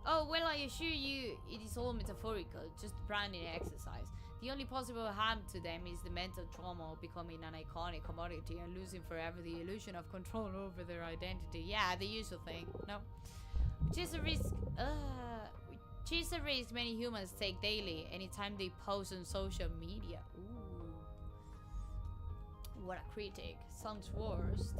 Oh, well, I assure you, it is all metaphorical, just branding exercise. The only possible harm to them is the mental trauma of becoming an iconic commodity and losing forever the illusion of control over their identity. Yeah, the usual thing, no? Which is a risk many humans take daily anytime they post on social media. Ooh. What a critic. Sounds worst.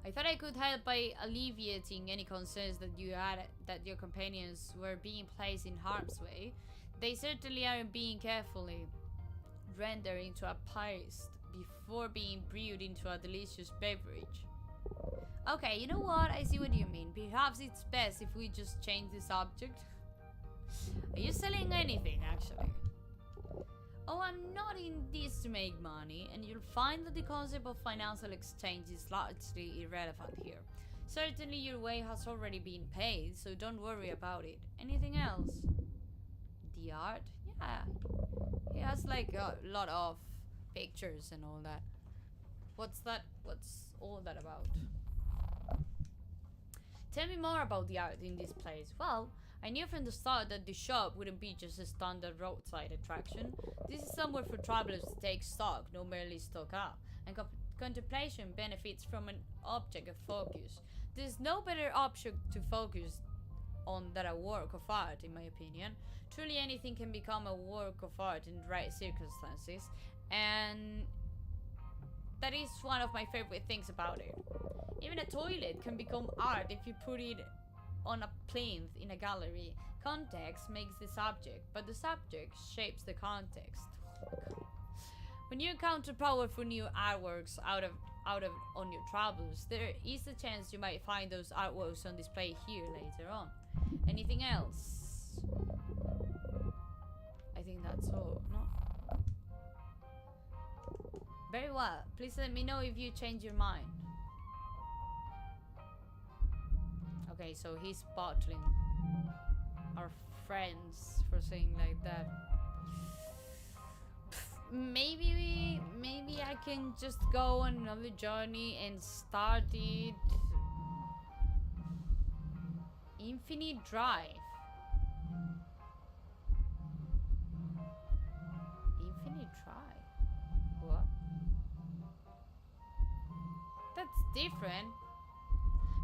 I thought I could help by alleviating any concerns that you had that your companions were being placed in harm's way. They certainly aren't being carefully rendered into a paste before being brewed into a delicious beverage. Okay, you know what? I see what you mean. Perhaps it's best if we just change the subject. Are you selling anything, actually? Oh, I'm not in this to make money, and you'll find that the concept of financial exchange is largely irrelevant here. Certainly your way has already been paid, so don't worry about it. Anything else? The art? Yeah. He has like a lot of pictures and all that. What's that? What's all that about? Tell me more about the art in this place. Well, I knew from the start that the shop wouldn't be just a standard roadside attraction. This is somewhere for travelers to take stock, not merely stock up. And contemplation benefits from an object of focus. There's no better object to focus on than a work of art, in my opinion. Truly anything can become a work of art in the right circumstances, and that is one of my favorite things about it. Even a toilet can become art if you put it on a plinth in a gallery. Context makes the subject, but the subject shapes the context. When you encounter powerful new artworks out of on your travels, there is a chance you might find those artworks on display here later on. Anything else? I think that's all, no? Very well. Please let me know if you change your mind. Okay, so he's bottling our friends for saying like that. Maybe I can just go on another journey and start it. Infinite Drive. Infinite Drive. What? That's different.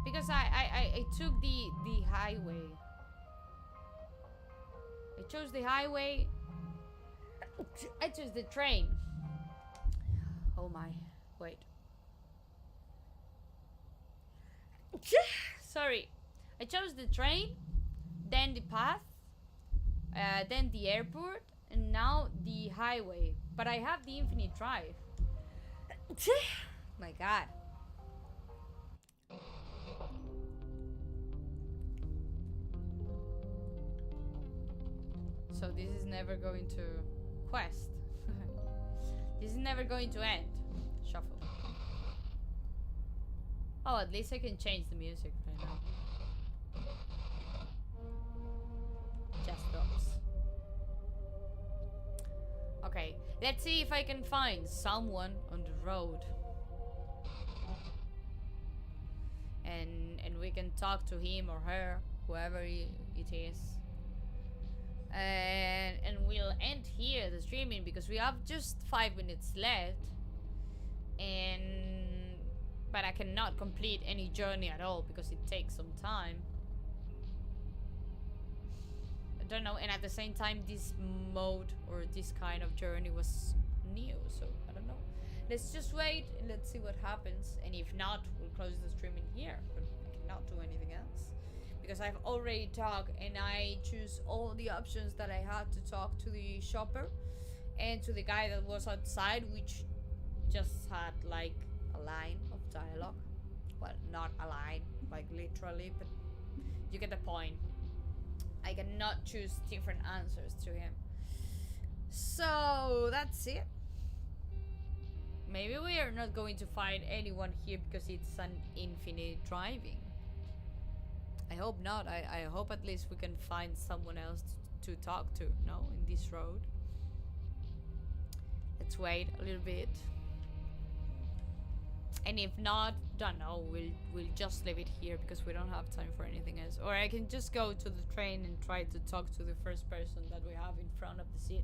Because I took the highway. I chose the highway. I chose the train. Oh my. Wait. Sorry. I chose the train, then the path, then the airport, and now the highway. But I have the Infinite Drive. My god. So this is never going to quest. This is never going to end. Shuffle. Oh, at least I can change the music right now. Just drops. Okay, let's see if I can find someone on the road. And we can talk to him or her, whoever it is. And we'll end here the streaming because we have just 5 minutes left, but I cannot complete any journey at all because it takes some time. I don't know, and at the same time this mode or this kind of journey was new, so I don't know. Let's just wait and let's see what happens, and if not, we'll close the streaming here, but I cannot do anything else. Because I've already talked and I choose all the options that I had to talk to the shopper and to the guy that was outside, which just had like a line of dialogue. Well, not a line, like literally, but you get the point. I cannot choose different answers to him. So that's it. Maybe we are not going to find anyone here because it's an infinite driving. I hope not. I hope at least we can find someone else to talk to, no? In this road. Let's wait a little bit. And if not, don't know, we'll just leave it here because we don't have time for anything else. Or I can just go to the train and try to talk to the first person that we have in front of the seat.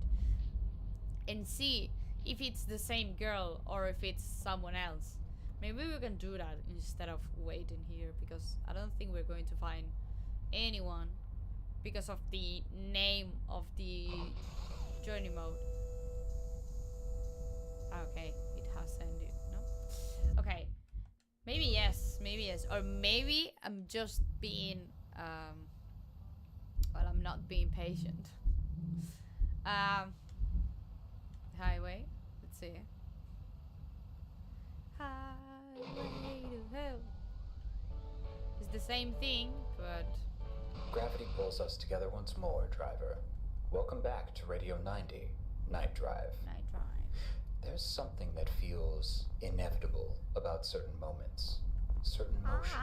And see if it's the same girl or if it's someone else. Maybe we can do that instead of waiting here, because I don't think we're going to find anyone because of the name of the journey mode. Okay, it has ended, no? Okay, maybe yes, or maybe I'm just being, well, I'm not being patient. Highway, let's see. Highway to hell. It's the same thing, but... Gravity pulls us together once more, driver. Welcome back to Radio 90, Night Drive. Night Drive. There's something that feels inevitable about certain moments, certain motions,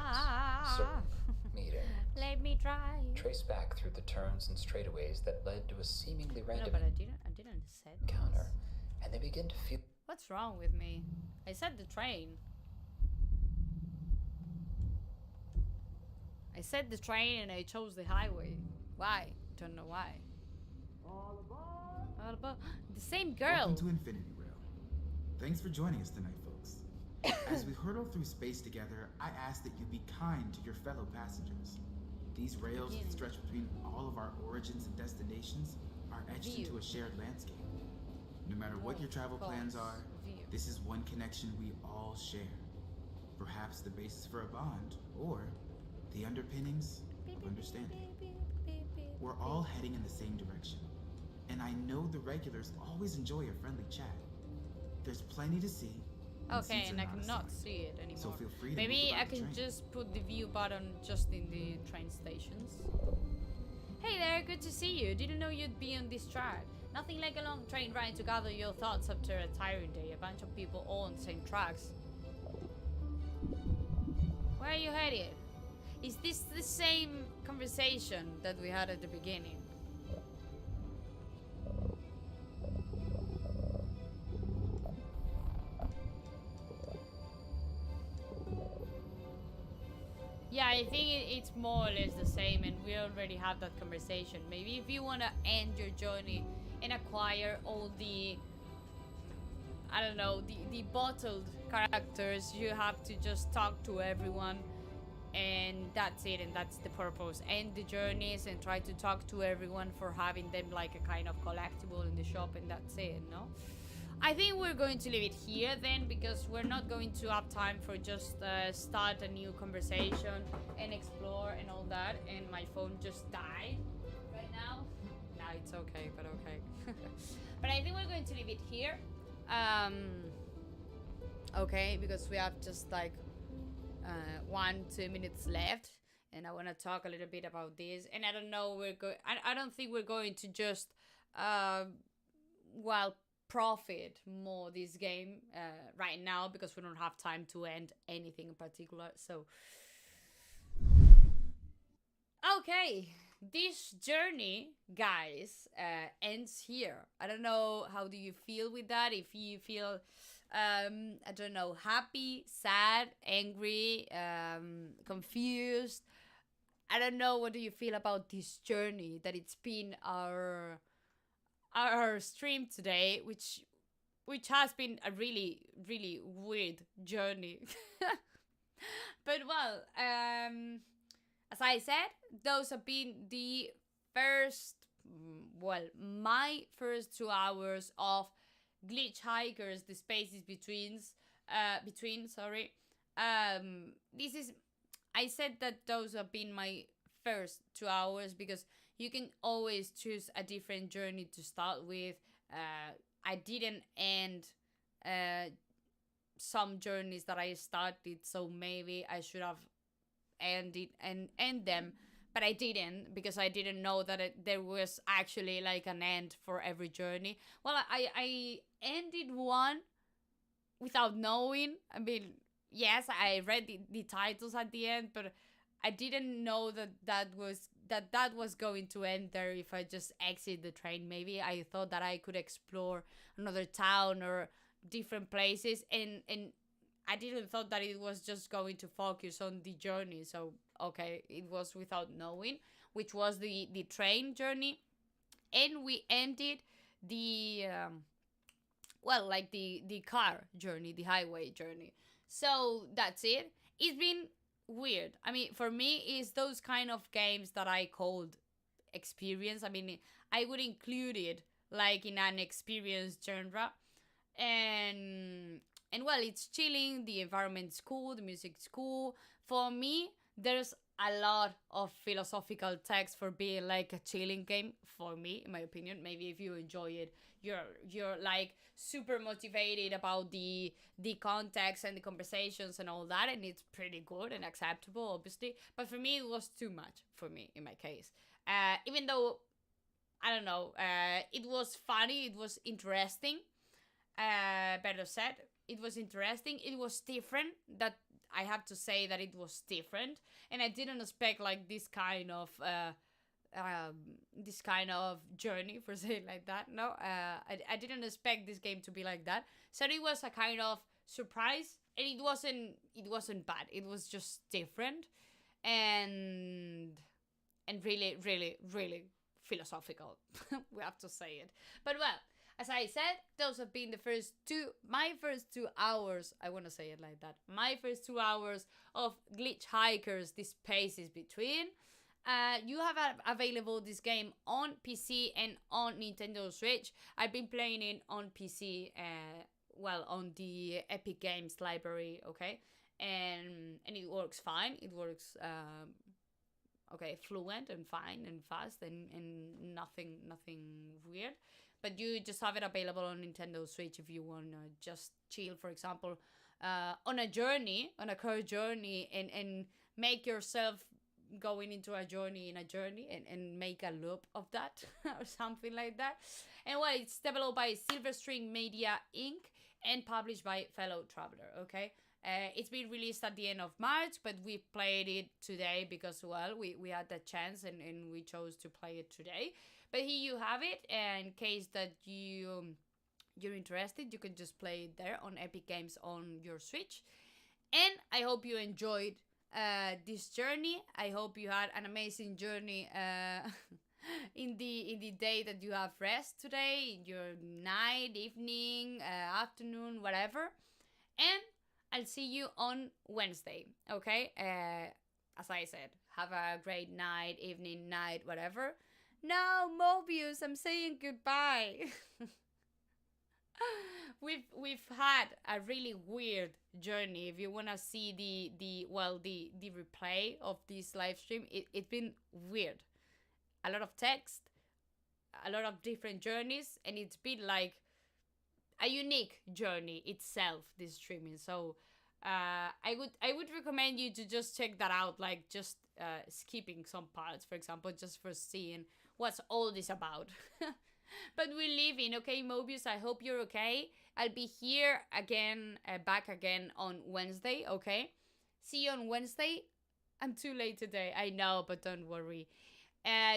certain meetings. Let me drive. Trace back through the turns and straightaways that led to a seemingly random No, but I didn't set encounter, and they begin to feel. What's wrong with me? I said the train. I said the train and I chose the highway. Why? Don't know why. All about the same girl. Welcome to Infinity Rail. Thanks for joining us tonight, folks. As we hurtle through space together, I ask that you be kind to your fellow passengers. These rails that stretch between all of our origins and destinations are etched into a shared landscape. No matter what your travel plans are, this is one connection we all share. Perhaps the basis for a bond, or the underpinnings of understanding. We're all heading in the same direction, and I know the regulars always enjoy a friendly chat. There's plenty to see. Okay, and I cannot see it anymore. So feel free to maybe move I about the can train. just put the view button just in the train stations. Hey there, good to see you. Didn't know you'd be on this track. Nothing like a long train ride to gather your thoughts after a tiring day. A bunch of people all on the same tracks. Where are you headed? Is this the same conversation that we had at the beginning? Yeah, I think it's more or less the same, and we already have that conversation. Maybe if you want to end your journey and acquire all the, I don't know, the bottled characters, you have to just talk to everyone, and that's it, and that's the purpose. End the journeys and try to talk to everyone for having them like a kind of collectible in the shop, and that's it, no? I think we're going to leave it here then, because we're not going to have time for just start a new conversation and explore and all that, and my phone just died right now. No, it's okay, but okay. But I think we're going to leave it here. Okay, because we have just like 1-2 minutes left, and I want to talk a little bit about this. And I don't know, I don't think we're going to just profit more this game right now, because we don't have time to end anything in particular. So okay, this journey, guys, ends here. I don't know, how do you feel with that? If you feel I don't know, happy, sad, angry, confused, I don't know, what do you feel about this journey that it's been our stream today, which has been a really, really weird journey. But well, as I said, those have been the first, my first 2 hours of Glitchhikers, the spaces between, this is, I said that those have been my first 2 hours because you can always choose a different journey to start with. I didn't end some journeys that I started, so maybe I should have ended and end them, but I didn't, because I didn't know that there was actually like an end for every journey. Well, I ended one without knowing. I mean, yes, I read the titles at the end, but I didn't know that was going to end there if I just exit the train. Maybe I thought that I could explore another town or different places, and I didn't thought that it was just going to focus on the journey. So okay, it was without knowing, which was the train journey, and we ended the the car journey, the highway journey. So that's it. It's been weird. I mean, for me, it's those kind of games that I called experience. I mean, I would include it like in an experience genre, and well, it's chilling. The environment's cool. The music's cool. For me, there's a lot of philosophical text for being like a chilling game. For me, in my opinion, maybe if you enjoy it, you're like super motivated about the context and the conversations and all that, and it's pretty good and acceptable, obviously. But for me, it was too much for me in my case. Even though I don't know. It was funny. It was interesting. Better said, it was interesting. It was different. That I have to say that it was different, and I didn't expect like this kind of journey, for saying like that. No, I didn't expect this game to be like that. So it was a kind of surprise, and it wasn't bad. It was just different, and really, really, really philosophical. We have to say it. But well, as I said, those have been my first 2 hours. I want to say it like that. My first 2 hours of Glitchhikers, the spaces between. You have available this game on PC and on Nintendo Switch. I've been playing it on PC, on the Epic Games library, okay? And it works fine. It works fluent and fine and fast and nothing weird. But you just have it available on Nintendo Switch if you want to just chill, for example, on a car journey, and make yourself going into a journey and make a loop of that or something like that. And well, it's developed by Silverstring Media Inc. and published by Fellow Traveler, okay? It's been released at the end of March, but we played it today because, well, we had the chance and we chose to play it today. But here you have it, and in case that you're interested, you can just play it there on Epic Games on your Switch. And I hope you enjoyed this journey. I hope you had an amazing journey in the day that you have rest today, in your night, evening, afternoon, whatever. And I'll see you on Wednesday, okay? As I said, have a great night, evening, night, whatever. No, Mobius, I'm saying goodbye. We've had a really weird journey. If you wanna see the replay of this live stream, it's been weird. A lot of text, a lot of different journeys, and it's been like a unique journey itself, this streaming. So I would recommend you to just check that out, like just skipping some parts, for example, just for seeing what's all this about. But we're leaving, okay, Mobius? I hope you're okay. I'll be here again, back again on Wednesday, okay? See you on Wednesday. I'm too late today, I know, but don't worry.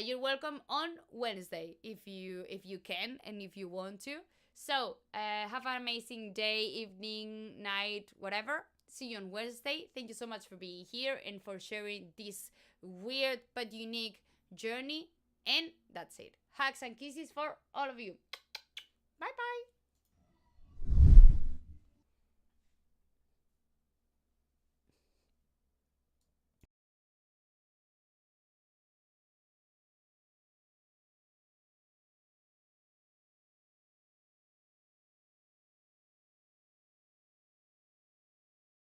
You're welcome on Wednesday if you can and if you want to. So, have an amazing day, evening, night, whatever. See you on Wednesday. Thank you so much for being here and for sharing this weird but unique journey. And that's it. Hugs and kisses for all of you. Bye bye.